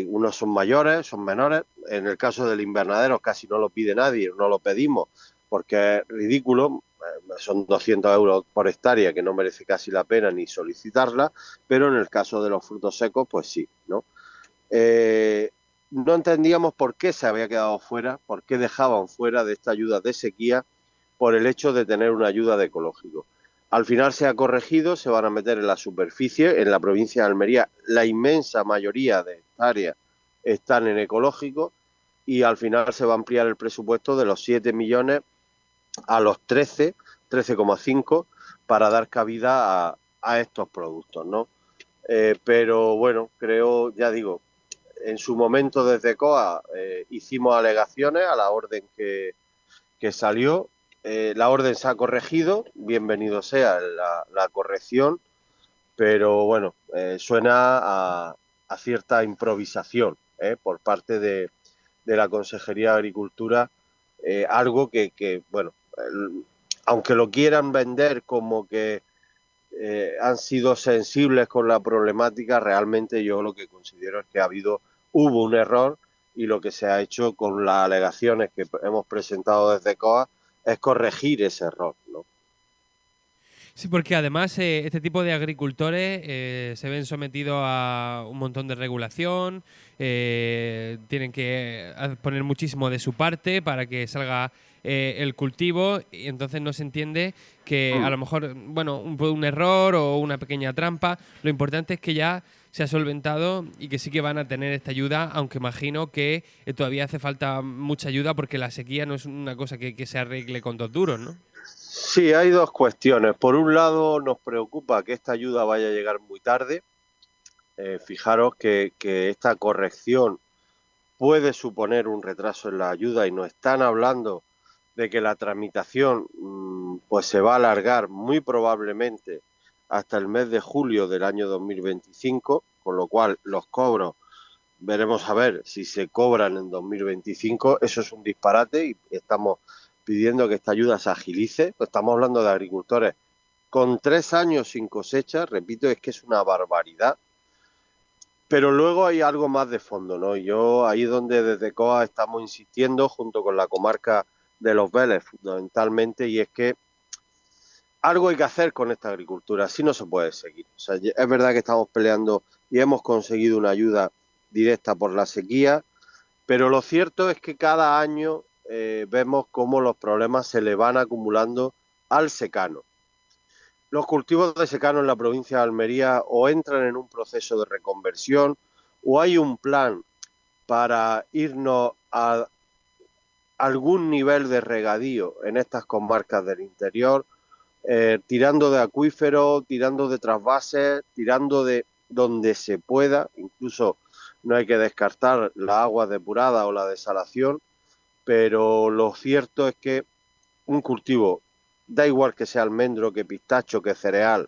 Speaker 10: Unos son mayores, son menores. En el caso del invernadero casi no lo pide nadie, no lo pedimos, porque es ridículo. Son 200 euros por hectárea, que no merece casi la pena ni solicitarla, pero en el caso de los frutos secos, pues sí, ¿no? No entendíamos por qué se había quedado fuera, por qué dejaban fuera de esta ayuda de sequía por el hecho de tener una ayuda de ecológico. Al final se ha corregido, se van a meter en la superficie. En la provincia de Almería la inmensa mayoría de hectáreas están en ecológico y al final se va a ampliar el presupuesto de los 7 millones a los 13,5 para dar cabida a estos productos, ¿no? Pero bueno, creo, ya digo, en su momento desde COA hicimos alegaciones a la orden que salió. La orden se ha corregido, bienvenido sea la corrección, pero bueno, suena a cierta improvisación por parte de la Consejería de Agricultura, algo que bueno, aunque lo quieran vender como que han sido sensibles con la problemática, realmente yo lo que considero es que hubo un error y lo que se ha hecho con las alegaciones que hemos presentado desde COA es corregir ese error, ¿no?
Speaker 2: Sí, porque además este tipo de agricultores se ven sometidos a un montón de regulación, tienen que poner muchísimo de su parte para que salga el cultivo y entonces no se entiende que a lo mejor, bueno, un error o una pequeña trampa, lo importante es que ya se ha solventado y que sí que van a tener esta ayuda, aunque imagino que todavía hace falta mucha ayuda porque la sequía no es una cosa que se arregle con 2 duros, ¿no?
Speaker 10: Sí, hay dos cuestiones. Por un lado, nos preocupa que esta ayuda vaya a llegar muy tarde. Fijaros que esta corrección puede suponer un retraso en la ayuda y nos están hablando de que la tramitación pues se va a alargar muy probablemente hasta el mes de julio del año 2025, con lo cual los cobros veremos a ver si se cobran en 2025. Eso es un disparate y estamos pidiendo que esta ayuda se agilice. Estamos hablando de agricultores con 3 años sin cosecha, repito, es que es una barbaridad. Pero luego hay algo más de fondo, ¿no? Yo ahí donde desde COA estamos insistiendo junto con la comarca de Los Vélez fundamentalmente, y es que algo hay que hacer con esta agricultura, así no se puede seguir. O sea, es verdad que estamos peleando y hemos conseguido una ayuda directa por la sequía, pero lo cierto es que cada año vemos cómo los problemas se le van acumulando al secano. Los cultivos de secano en la provincia de Almería o entran en un proceso de reconversión o hay un plan para irnos a algún nivel de regadío en estas comarcas del interior, tirando de acuíferos, tirando de trasvases, tirando de donde se pueda. Incluso no hay que descartar la agua depurada o la desalación, pero lo cierto es que un cultivo, da igual que sea almendro, que pistacho, que cereal,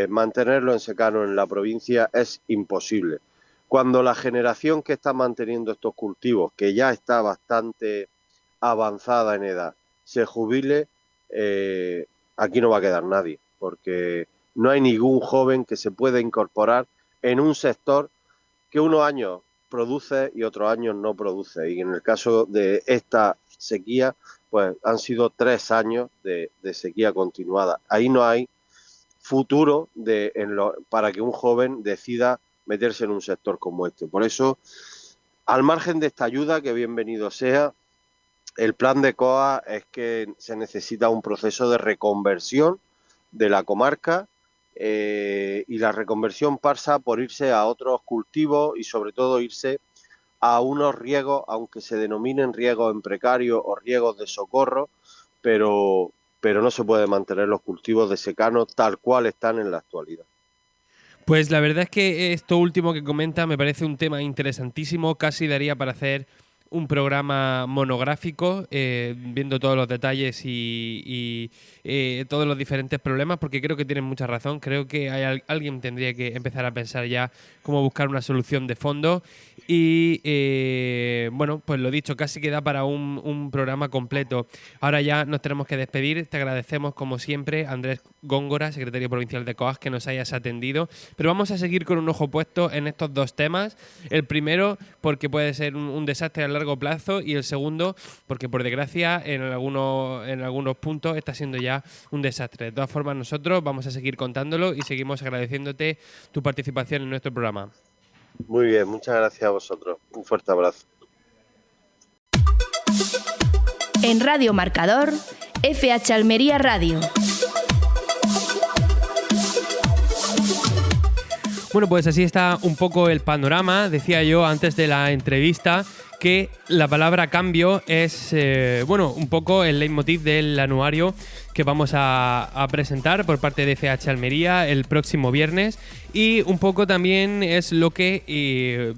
Speaker 10: mantenerlo en secano en la provincia es imposible. Cuando la generación que está manteniendo estos cultivos, que ya está bastante avanzada en edad, se jubile, aquí no va a quedar nadie, porque no hay ningún joven que se pueda incorporar en un sector que unos años produce y otros años no produce. Y en el caso de esta sequía, pues han sido 3 años de sequía continuada. Ahí no hay futuro para que un joven decida meterse en un sector como este. Por eso, al margen de esta ayuda, que bienvenido sea, el plan de COA es que se necesita un proceso de reconversión de la comarca, y la reconversión pasa por irse a otros cultivos y sobre todo irse a unos riegos, aunque se denominen riegos en precario o riegos de socorro, pero no se puede mantener los cultivos de secano tal cual están en la actualidad.
Speaker 2: Pues la verdad es que esto último que comenta me parece un tema interesantísimo, casi daría para hacer un programa monográfico, viendo todos los detalles y todos los diferentes problemas, porque creo que tienen mucha razón. Creo que alguien tendría que empezar a pensar ya cómo buscar una solución de fondo y, bueno, pues lo dicho, casi queda para un programa completo. Ahora ya nos tenemos que despedir. Te agradecemos, como siempre, Andrés Góngora, secretario provincial de COAG, que nos hayas atendido. Pero vamos a seguir con un ojo puesto en estos 2 temas. El primero, porque puede ser un desastre a largo plazo, y el segundo, porque por desgracia en algunos puntos está siendo ya un desastre. De todas formas, nosotros vamos a seguir contándolo y seguimos agradeciéndote tu participación en nuestro programa.
Speaker 10: Muy bien, muchas gracias a vosotros. Un fuerte abrazo.
Speaker 1: En Radio Marcador, FH Almería Radio.
Speaker 2: Bueno, pues así está un poco el panorama. Decía yo antes de la entrevista que la palabra cambio es, un poco el leitmotiv del anuario que vamos a presentar por parte de FH Almería el próximo viernes, y un poco también es lo que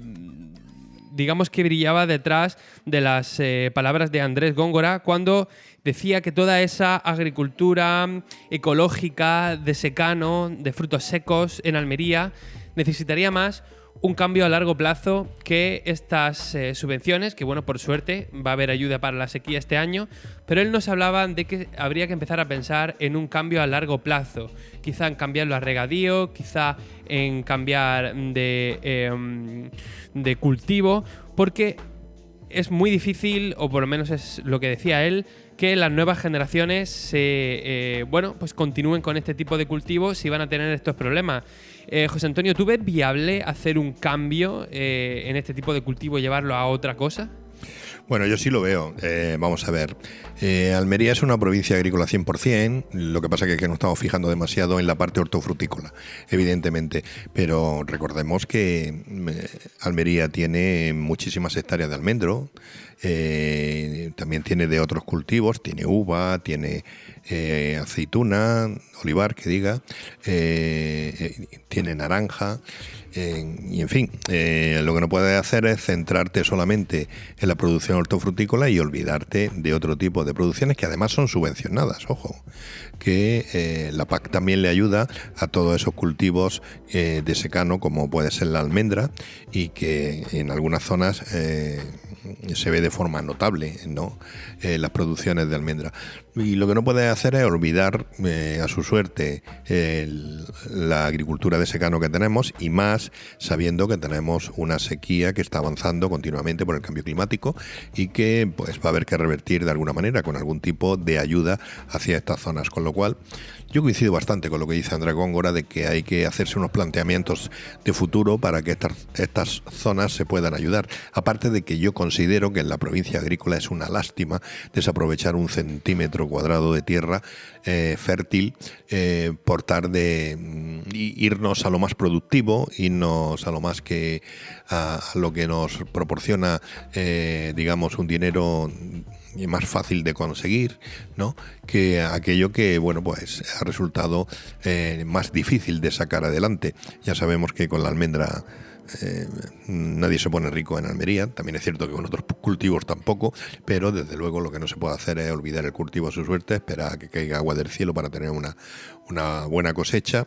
Speaker 2: digamos que brillaba detrás de las palabras de Andrés Góngora cuando decía que toda esa agricultura ecológica de secano, de frutos secos en Almería, necesitaría más un cambio a largo plazo que estas subvenciones, que bueno, por suerte va a haber ayuda para la sequía este año, pero él nos hablaba de que habría que empezar a pensar en un cambio a largo plazo, quizá en cambiarlo a regadío, quizá en cambiar de cultivo, porque es muy difícil, o por lo menos es lo que decía él, que las nuevas generaciones pues continúen con este tipo de cultivos si van a tener estos problemas. José Antonio, ¿tú ves viable hacer un cambio en este tipo de cultivo y llevarlo a otra cosa?
Speaker 9: Bueno, yo sí lo veo. Vamos a ver. Almería es una provincia agrícola 100%, lo que pasa es que no estamos fijando demasiado en la parte hortofrutícola, evidentemente. Pero recordemos que Almería tiene muchísimas hectáreas de almendro, también tiene de otros cultivos, tiene uva, tiene aceituna, olivar, que diga, tiene naranja. Y en fin, lo que no puedes hacer es centrarte solamente en la producción hortofrutícola y olvidarte de otro tipo de producciones que además son subvencionadas, ojo, que la PAC también le ayuda a todos esos cultivos de secano como puede ser la almendra y que en algunas zonas se ve de forma notable, ¿no? Las producciones de almendra. Y lo que no puede hacer es olvidar a su suerte la agricultura de secano que tenemos, y más sabiendo que tenemos una sequía que está avanzando continuamente por el cambio climático y que pues va a haber que revertir de alguna manera con algún tipo de ayuda hacia estas zonas. Con lo cual yo coincido bastante con lo que dice Andrés Góngora, de que hay que hacerse unos planteamientos de futuro para que estas zonas se puedan ayudar. Aparte de que yo considero que en la provincia agrícola es una lástima desaprovechar 1 centímetro cuadrado de tierra fértil por tal de irnos a lo más productivo, irnos a lo más que a lo que nos proporciona digamos un dinero más fácil de conseguir, ¿no? Que aquello que, bueno, pues ha resultado más difícil de sacar adelante. Ya sabemos que con la almendra nadie se pone rico en Almería. También es cierto que con otros cultivos tampoco, pero desde luego lo que no se puede hacer es olvidar el cultivo a su suerte, esperar a que caiga agua del cielo para tener una buena cosecha.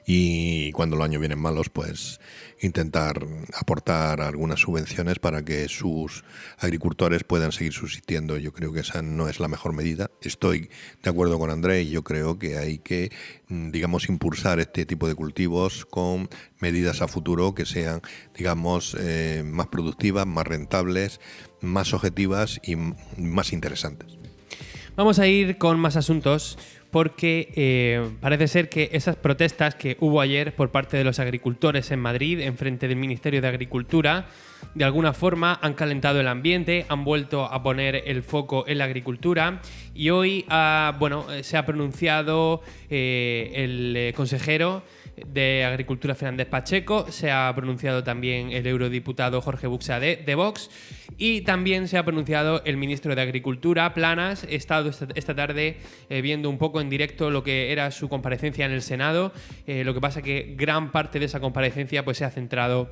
Speaker 9: Y cuando los años vienen malos, pues intentar aportar algunas subvenciones para que sus agricultores puedan seguir subsistiendo. Yo creo que esa no es la mejor medida. Estoy de acuerdo con Andrés y yo creo que hay que, digamos, impulsar este tipo de cultivos con medidas a futuro que sean, digamos, más productivas, más rentables, más objetivas y más interesantes.
Speaker 2: Vamos a ir con más asuntos, porque parece ser que esas protestas que hubo ayer por parte de los agricultores en Madrid, en frente del Ministerio de Agricultura, de alguna forma han calentado el ambiente, han vuelto a poner el foco en la agricultura, y hoy se ha pronunciado el consejero de Agricultura Fernández Pacheco, se ha pronunciado también el eurodiputado Jorge Buxadé de Vox, y también se ha pronunciado el ministro de Agricultura, Planas. He estado esta tarde viendo un poco en directo lo que era su comparecencia en el Senado. Lo que pasa que gran parte de esa comparecencia pues se ha centrado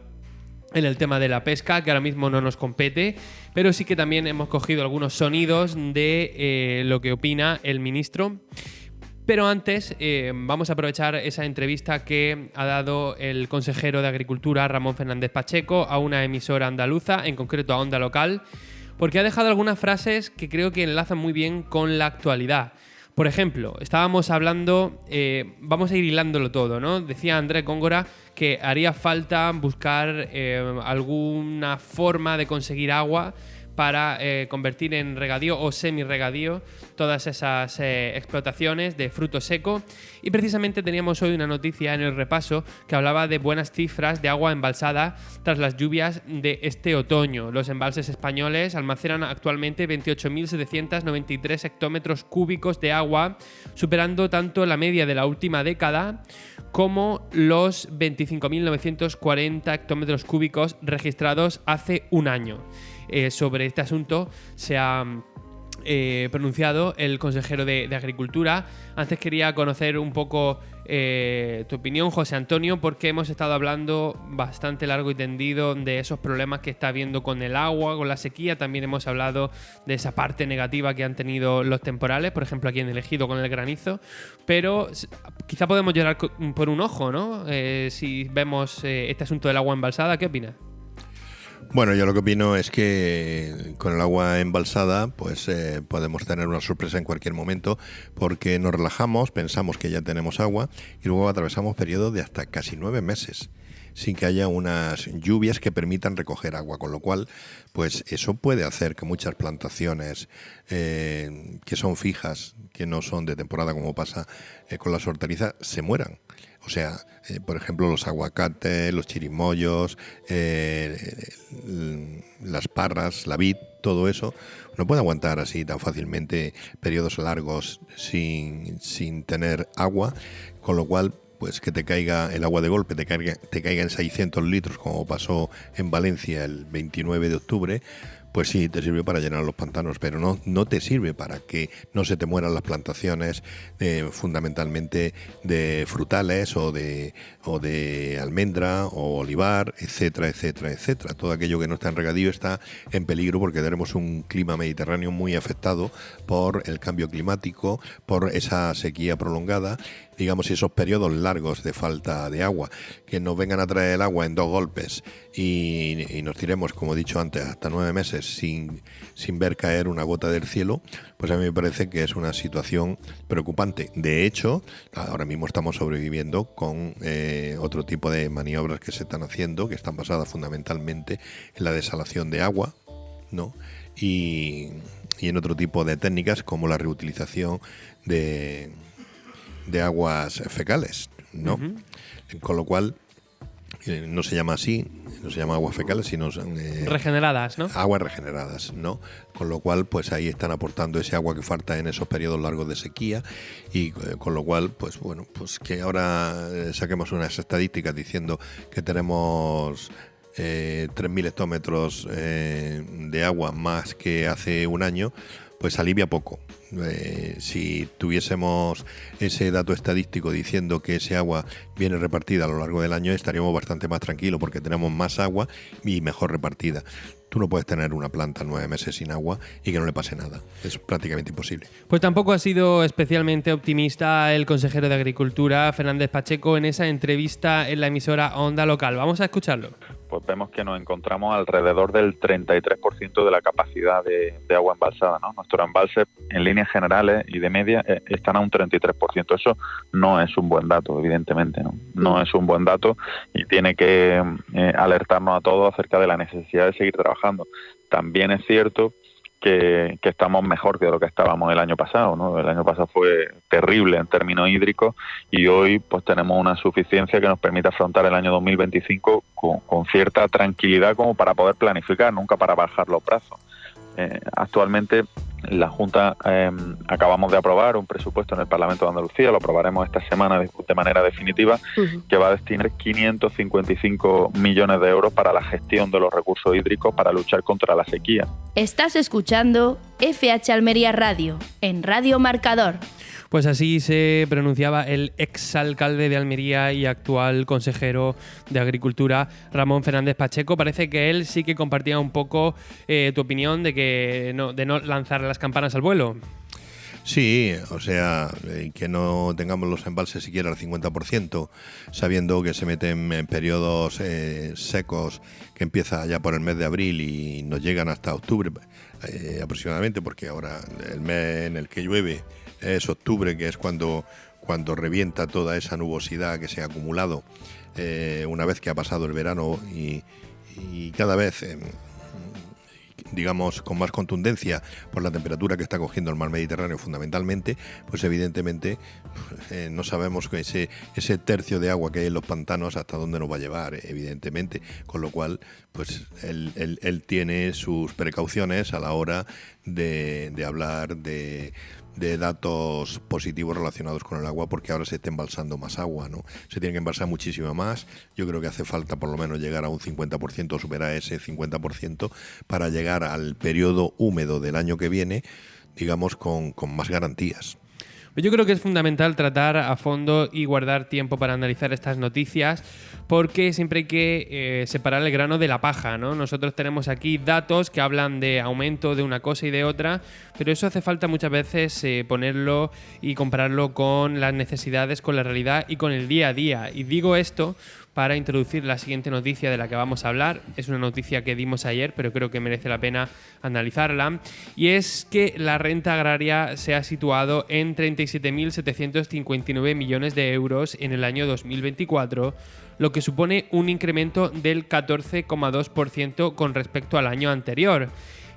Speaker 2: en el tema de la pesca, que ahora mismo no nos compete, pero sí que también hemos cogido algunos sonidos de lo que opina el ministro. Pero antes vamos a aprovechar esa entrevista que ha dado el consejero de Agricultura, Ramón Fernández Pacheco, a una emisora andaluza, en concreto a Onda Local, porque ha dejado algunas frases que creo que enlazan muy bien con la actualidad. Por ejemplo, estábamos hablando, vamos a ir hilándolo todo, ¿no? Decía Andrés Góngora que haría falta buscar alguna forma de conseguir agua para convertir en regadío o semi-regadío todas esas explotaciones de fruto seco. Y precisamente teníamos hoy una noticia en el repaso que hablaba de buenas cifras de agua embalsada tras las lluvias de este otoño. Los embalses españoles almacenan actualmente 28.793 hectómetros cúbicos de agua, superando tanto la media de la última década como los 25.940 hectómetros cúbicos registrados hace un año. Sobre este asunto se ha pronunciado el consejero de Agricultura. Antes quería conocer un poco tu opinión, José Antonio, porque hemos estado hablando bastante largo y tendido de esos problemas que está habiendo con el agua, con la sequía. También hemos hablado de esa parte negativa que han tenido los temporales, por ejemplo aquí en el Ejido con el granizo, pero quizá podemos llorar por un ojo, ¿no? Si vemos este asunto del agua embalsada, ¿qué opinas?
Speaker 9: Bueno, yo lo que opino es que con el agua embalsada pues podemos tener una sorpresa en cualquier momento, porque nos relajamos, pensamos que ya tenemos agua y luego atravesamos periodos de hasta casi 9 meses sin que haya unas lluvias que permitan recoger agua, con lo cual pues eso puede hacer que muchas plantaciones que son fijas, que no son de temporada como pasa con las hortalizas, se mueran. O sea, por ejemplo, los aguacates, los chirimoyos, las parras, la vid, todo eso, no puede aguantar así tan fácilmente periodos largos sin tener agua, con lo cual pues que te caiga el agua de golpe, te caiga en 600 litros, como pasó en Valencia el 29 de octubre, pues sí, te sirve para llenar los pantanos, pero no te sirve para que no se te mueran las plantaciones fundamentalmente de frutales o de almendra o olivar, etcétera, etcétera, etcétera. Todo aquello que no está en regadío está en peligro porque tenemos un clima mediterráneo muy afectado por el cambio climático, por esa sequía prolongada, digamos, esos periodos largos de falta de agua, que nos vengan a traer el agua en 2 golpes y nos tiremos, como he dicho antes, hasta 9 meses sin ver caer una gota del cielo, pues a mí me parece que es una situación preocupante. De hecho, ahora mismo estamos sobreviviendo con otro tipo de maniobras que se están haciendo, que están basadas fundamentalmente en la desalación de agua, ¿no? Y en otro tipo de técnicas como la reutilización de aguas fecales, ¿no? Uh-huh. Con lo cual no se llama así, no se llama aguas fecales, sino
Speaker 2: regeneradas, ¿no?
Speaker 9: Aguas regeneradas, ¿no? Con lo cual, pues ahí están aportando ese agua que falta en esos periodos largos de sequía y con lo cual, pues bueno, pues que ahora saquemos unas estadísticas diciendo que tenemos 3.000 hectómetros de agua más que hace un año, pues alivia poco. Si tuviésemos ese dato estadístico diciendo que ese agua viene repartida a lo largo del año, estaríamos bastante más tranquilos porque tenemos más agua y mejor repartida. Tú no puedes tener una planta 9 meses sin agua y que no le pase nada. Es prácticamente imposible.
Speaker 2: Pues tampoco ha sido especialmente optimista el consejero de Agricultura, Fernández Pacheco, en esa entrevista en la emisora Onda Local. Vamos a escucharlo.
Speaker 11: Pues vemos que nos encontramos alrededor del 33% de la capacidad de agua embalsada, ¿no? Nuestros embalses, en líneas generales y de media, están a un 33%. Eso no es un buen dato, evidentemente, ¿no? No es un buen dato y tiene que alertarnos a todos acerca de la necesidad de seguir trabajando. También es cierto que estamos mejor que lo que estábamos el año pasado, ¿no? El año pasado fue terrible en términos hídricos y hoy pues tenemos una suficiencia que nos permite afrontar el año 2025 con cierta tranquilidad como para poder planificar, nunca para bajar los brazos. Actualmente la Junta acabamos de aprobar un presupuesto en el Parlamento de Andalucía, lo aprobaremos esta semana de manera definitiva, que va a destinar 555 millones de euros para la gestión de los recursos hídricos para luchar contra la sequía.
Speaker 1: Estás escuchando FH Almería Radio, en Radio Marcador.
Speaker 2: Pues así se pronunciaba el exalcalde de Almería y actual consejero de Agricultura, Ramón Fernández Pacheco. Parece que él sí que compartía un poco tu opinión de no lanzar las campanas al vuelo.
Speaker 9: Sí, o sea, que no tengamos los embalses siquiera al 50%, sabiendo que se meten en periodos secos que empieza ya por el mes de abril y nos llegan hasta octubre aproximadamente, porque ahora el mes en el que llueve es octubre, que es cuando revienta toda esa nubosidad que se ha acumulado una vez que ha pasado el verano y cada vez digamos con más contundencia por la temperatura que está cogiendo el mar Mediterráneo fundamentalmente, pues evidentemente no sabemos que ese tercio de agua que hay en los pantanos hasta dónde nos va a llevar, evidentemente, con lo cual pues él tiene sus precauciones a la hora de hablar de datos positivos relacionados con el agua, porque ahora se está embalsando más agua, ¿no? Se tiene que embalsar muchísima más. Yo creo que hace falta por lo menos llegar a un 50% o superar ese 50% para llegar al periodo húmedo del año que viene, digamos, con más garantías.
Speaker 2: Yo creo que es fundamental tratar a fondo y guardar tiempo para analizar estas noticias, porque siempre hay que separar el grano de la paja, ¿no? Nosotros tenemos aquí datos que hablan de aumento de una cosa y de otra, pero eso hace falta muchas veces ponerlo y compararlo con las necesidades, con la realidad y con el día a día. Y digo esto para introducir la siguiente noticia de la que vamos a hablar. Es una noticia que dimos ayer, pero creo que merece la pena analizarla. Y es que la renta agraria se ha situado en 37.759 millones de euros en el año 2024, lo que supone un incremento del 14,2% con respecto al año anterior.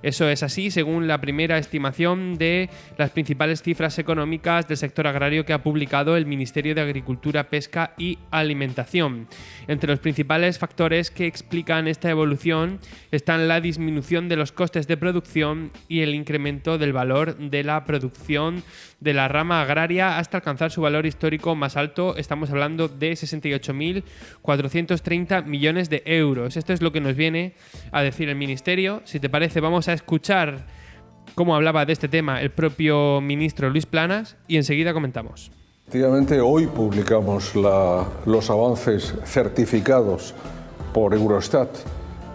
Speaker 2: Eso es así según la primera estimación de las principales cifras económicas del sector agrario que ha publicado el Ministerio de Agricultura, Pesca y Alimentación. Entre los principales factores que explican esta evolución están la disminución de los costes de producción y el incremento del valor de la producción de la rama agraria hasta alcanzar su valor histórico más alto. Estamos hablando de 68.430 millones de euros. Esto es lo que nos viene a decir el Ministerio. Si te parece, vamos a escuchar cómo hablaba de este tema el propio ministro Luis Planas y enseguida comentamos.
Speaker 12: Efectivamente, hoy publicamos los avances certificados por Eurostat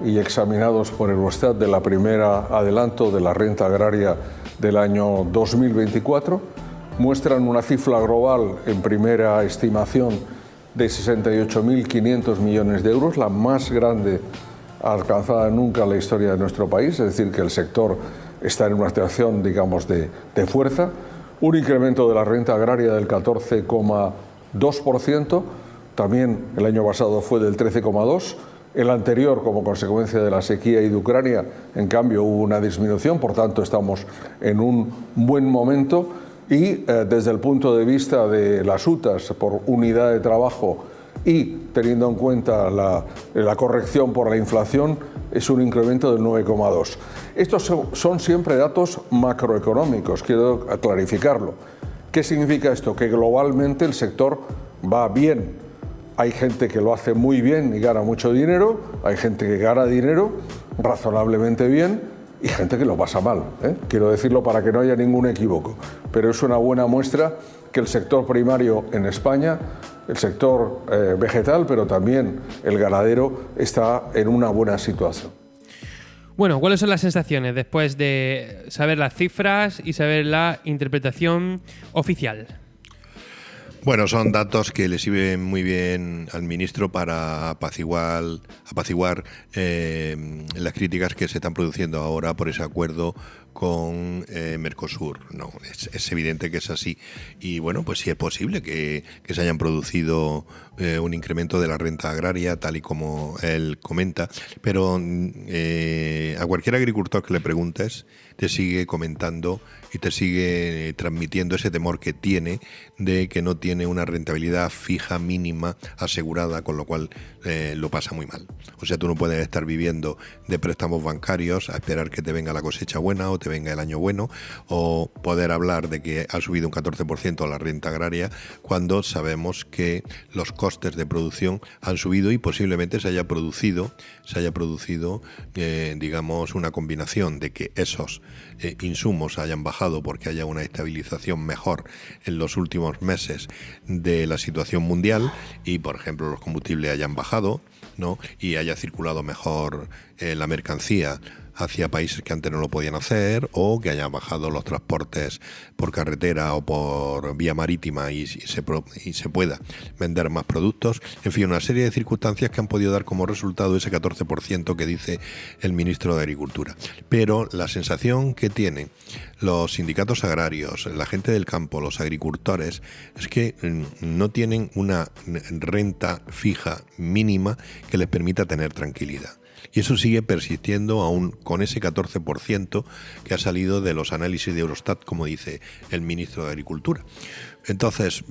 Speaker 12: y examinados por Eurostat de la primera adelanto de la renta agraria del año 2024. Muestran una cifra global en primera estimación de 68.500 millones de euros, la más grande alcanzada nunca en la historia de nuestro país, es decir, que el sector está en una situación, digamos, de fuerza. Un incremento de la renta agraria del 14,2%, también el año pasado fue del 13,2%, el anterior, como consecuencia de la sequía y de Ucrania, en cambio hubo una disminución, por tanto estamos en un buen momento y desde el punto de vista de las UTAs por unidad de trabajo y teniendo en cuenta la corrección por la inflación, es un incremento del 9,2%. Estos son siempre datos macroeconómicos, quiero clarificarlo. ¿Qué significa esto? Que globalmente el sector va bien. Hay gente que lo hace muy bien y gana mucho dinero, hay gente que gana dinero razonablemente bien y gente que lo pasa mal, ¿eh? Quiero decirlo para que no haya ningún equívoco. Pero es una buena muestra que el sector primario en España, el sector vegetal, pero también el ganadero, está en una buena situación.
Speaker 2: Bueno, ¿cuáles son las sensaciones después de saber las cifras y saber la interpretación oficial?
Speaker 9: Bueno, son datos que le sirven muy bien al ministro para apaciguar las críticas que se están produciendo ahora por ese acuerdo con Mercosur. No, es evidente que es así. Y bueno, pues sí es posible que se hayan producido un incremento de la renta agraria, tal y como él comenta, pero a cualquier agricultor que le preguntes te sigue comentando y te sigue transmitiendo ese temor que tiene de que no tiene una rentabilidad fija mínima asegurada, con lo cual lo pasa muy mal. O sea, tú no puedes estar viviendo de préstamos bancarios a esperar que te venga la cosecha buena o te venga el año bueno, o poder hablar de que ha subido un 14% la renta agraria cuando sabemos que los costes de producción han subido y posiblemente se haya producido digamos, una combinación de que esos insumos hayan bajado porque haya una estabilización mejor en los últimos meses de la situación mundial y, por ejemplo, los combustibles hayan bajado, ¿no? Y haya circulado mejor la mercancía hacia países que antes no lo podían hacer, o que hayan bajado los transportes por carretera o por vía marítima y se pueda vender más productos. En fin, una serie de circunstancias que han podido dar como resultado ese 14% que dice el ministro de Agricultura. Pero la sensación que tienen los sindicatos agrarios, la gente del campo, los agricultores, es que no tienen una renta fija mínima que les permita tener tranquilidad. Y eso sigue persistiendo aún con ese 14% que ha salido de los análisis de Eurostat, como dice el ministro de Agricultura. Entonces,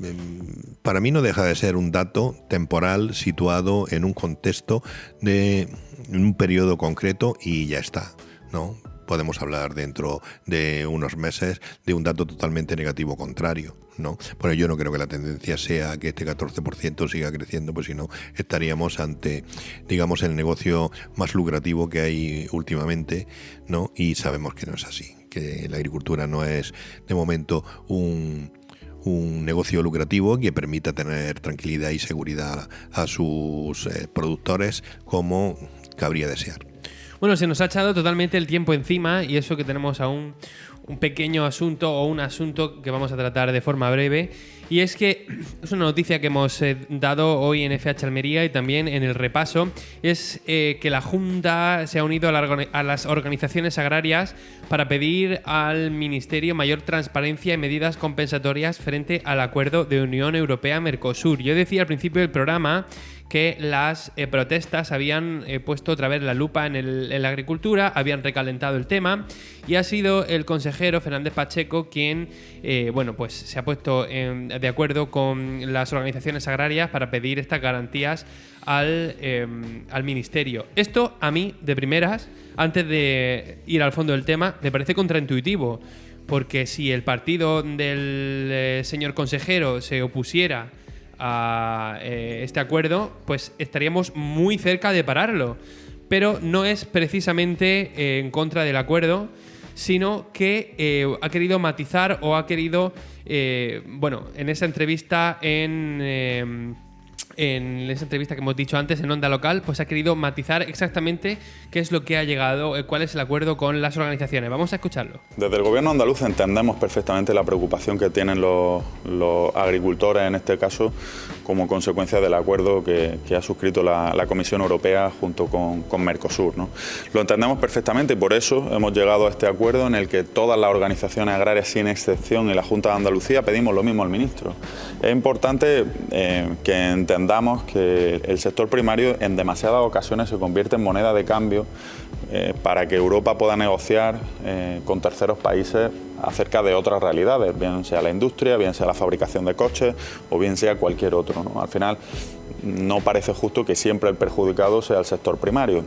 Speaker 9: para mí no deja de ser un dato temporal situado en un contexto de un periodo concreto y ya está, ¿no? Podemos hablar dentro de unos meses de un dato totalmente negativo contrario, ¿no? Bueno, yo no creo que la tendencia sea que este 14% siga creciendo, pues si no estaríamos ante, digamos, el negocio más lucrativo que hay últimamente, ¿no? Y sabemos que no es así, que la agricultura no es de momento un negocio lucrativo que permita tener tranquilidad y seguridad a sus productores como cabría desear.
Speaker 2: Bueno, se nos ha echado totalmente el tiempo encima y eso que tenemos aún un pequeño asunto o un asunto que vamos a tratar de forma breve. Y es que es una noticia que hemos dado hoy en FH Almería y también en el repaso. Es que la Junta se ha unido a las organizaciones agrarias para pedir al Ministerio mayor transparencia y medidas compensatorias frente al acuerdo de Unión Europea-Mercosur. Yo decía al principio del programa que las protestas habían puesto otra vez la lupa en la agricultura, habían recalentado el tema y ha sido el consejero Fernández Pacheco quien pues se ha puesto de acuerdo con las organizaciones agrarias para pedir estas garantías al Ministerio. Esto a mí, de primeras, antes de ir al fondo del tema, me parece contraintuitivo, porque si el partido del señor consejero se opusiera a este acuerdo, pues estaríamos muy cerca de pararlo. Pero no es precisamente en contra del acuerdo, sino que ha querido matizar o ha querido, en esa entrevista en esa entrevista que hemos dicho antes en Onda Local, pues ha querido matizar exactamente qué es lo que ha llegado, cuál es el acuerdo con las organizaciones. Vamos a escucharlo.
Speaker 11: Desde el Gobierno andaluz entendemos perfectamente la preocupación que tienen los agricultores, en este caso, como consecuencia del acuerdo que ha suscrito la Comisión Europea junto con Mercosur, ¿no? Lo entendemos perfectamente y por eso hemos llegado a este acuerdo en el que todas las organizaciones agrarias, sin excepción, y la Junta de Andalucía pedimos lo mismo al ministro. Es importante que entendamos que el sector primario en demasiadas ocasiones se convierte en moneda de cambio para que Europa pueda negociar con terceros países acerca de otras realidades, bien sea la industria, bien sea la fabricación de coches o bien sea cualquier otro, ¿no? Al final no parece justo que siempre el perjudicado sea el sector primario.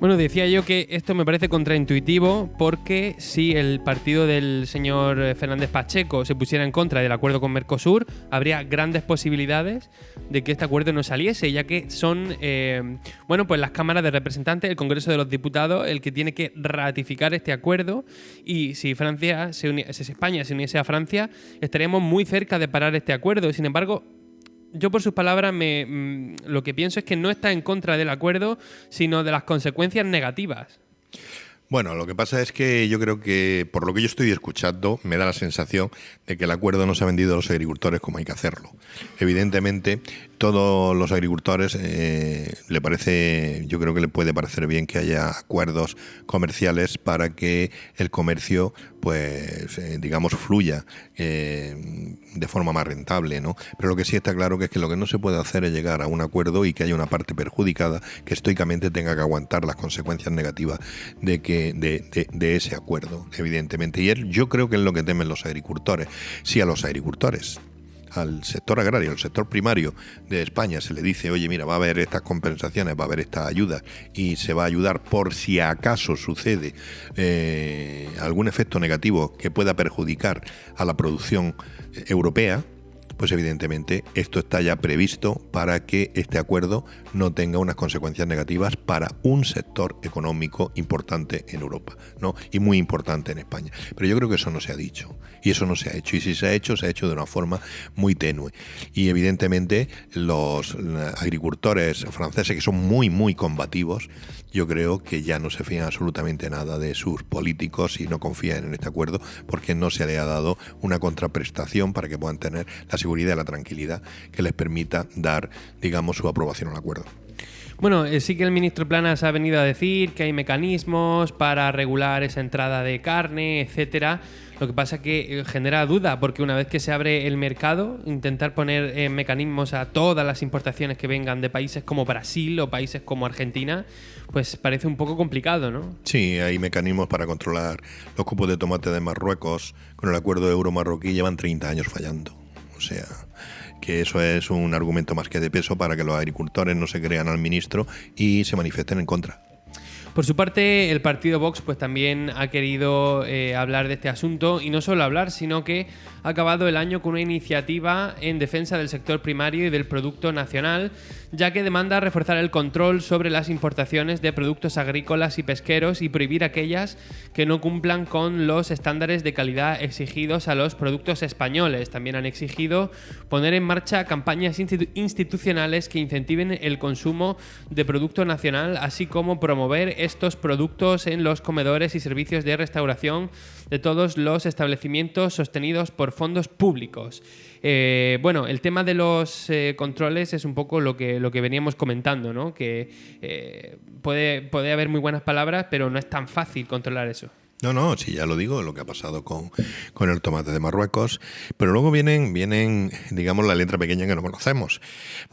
Speaker 2: Bueno, decía yo que esto me parece contraintuitivo porque si el partido del señor Fernández Pacheco se pusiera en contra del acuerdo con Mercosur, habría grandes posibilidades de que este acuerdo no saliese, ya que son pues las cámaras de representantes, el Congreso de los Diputados, el que tiene que ratificar este acuerdo, y si España se uniese a Francia, estaríamos muy cerca de parar este acuerdo. Sin embargo, yo por sus palabras lo que pienso es que no está en contra del acuerdo, sino de las consecuencias negativas.
Speaker 9: Bueno, lo que pasa es que yo creo que, por lo que yo estoy escuchando, me da la sensación de que el acuerdo no se ha vendido a los agricultores como hay que hacerlo. Evidentemente, todos los agricultores yo creo que le puede parecer bien que haya acuerdos comerciales para que el comercio, fluya de forma más rentable, ¿no? Pero lo que sí está claro que es que lo que no se puede hacer es llegar a un acuerdo y que haya una parte perjudicada que estoicamente tenga que aguantar las consecuencias negativas de ese acuerdo, evidentemente. Y yo creo que es lo que temen los agricultores. Si a los agricultores, al sector agrario, al sector primario de España se le dice, oye, mira, va a haber estas compensaciones, va a haber estas ayudas y se va a ayudar por si acaso sucede algún efecto negativo que pueda perjudicar a la producción europea, pues evidentemente esto está ya previsto para que este acuerdo no tenga unas consecuencias negativas para un sector económico importante en Europa, ¿no? Y muy importante en España. Pero yo creo que eso no se ha dicho y eso no se ha hecho. Y si se ha hecho de una forma muy tenue. Y evidentemente los agricultores franceses, que son muy, muy combativos, yo creo que ya no se fían absolutamente nada de sus políticos y no confían en este acuerdo porque no se le ha dado una contraprestación para que puedan tener la seguridad y la tranquilidad que les permita dar, digamos, su aprobación al acuerdo.
Speaker 2: Bueno, sí que el ministro Planas ha venido a decir que hay mecanismos para regular esa entrada de carne, etcétera. Lo que pasa es que genera duda, porque una vez que se abre el mercado, intentar poner mecanismos a todas las importaciones que vengan de países como Brasil o países como Argentina, pues parece un poco complicado, ¿no? Sí,
Speaker 9: hay mecanismos para controlar los cupos de tomate de Marruecos. Con el acuerdo euro-marroquí llevan 30 años fallando. O sea, que eso es un argumento más que de peso para que los agricultores no se crean al ministro y se manifiesten en contra.
Speaker 2: Por su parte, el partido Vox pues también ha querido hablar de este asunto, y no solo hablar, sino que ha acabado el año con una iniciativa en defensa del sector primario y del producto nacional, ya que demanda reforzar el control sobre las importaciones de productos agrícolas y pesqueros y prohibir aquellas que no cumplan con los estándares de calidad exigidos a los productos españoles. También han exigido poner en marcha campañas institucionales que incentiven el consumo de producto nacional, así como promover estos productos en los comedores y servicios de restauración de todos los establecimientos sostenidos por fondos públicos. Bueno, el tema de los controles es un poco lo que veníamos comentando, ¿no? Que puede haber muy buenas palabras, pero no es tan fácil controlar eso.
Speaker 9: No, sí, ya lo digo, lo que ha pasado con el tomate de Marruecos, pero luego vienen, digamos, la letra pequeña que no conocemos.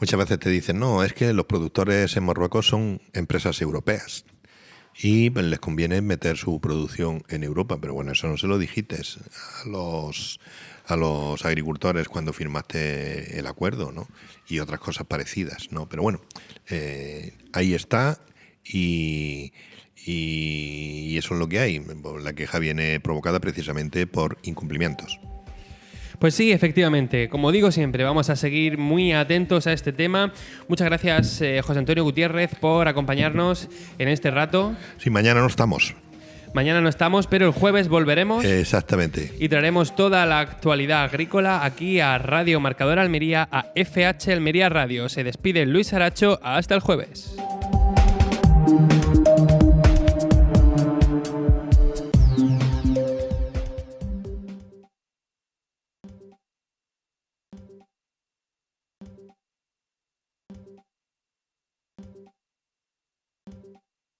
Speaker 9: Muchas veces te dicen, no, es que los productores en Marruecos son empresas europeas y pues, les conviene meter su producción en Europa, pero bueno, eso no se lo dijiste a los agricultores cuando firmaste el acuerdo, ¿no? Y otras cosas parecidas, ¿no? Pero bueno, ahí está y eso es lo que hay. La queja viene provocada precisamente por incumplimientos.
Speaker 2: Pues sí, efectivamente. Como digo siempre, vamos a seguir muy atentos a este tema. Muchas gracias, José Antonio Gutiérrez, por acompañarnos en este rato.
Speaker 9: Sí, mañana no estamos.
Speaker 2: Mañana no estamos, pero el jueves volveremos.
Speaker 9: Exactamente.
Speaker 2: Y traeremos toda la actualidad agrícola aquí a Radio Marcador Almería, a FH Almería Radio. Se despide Luis Aracho. Hasta el jueves.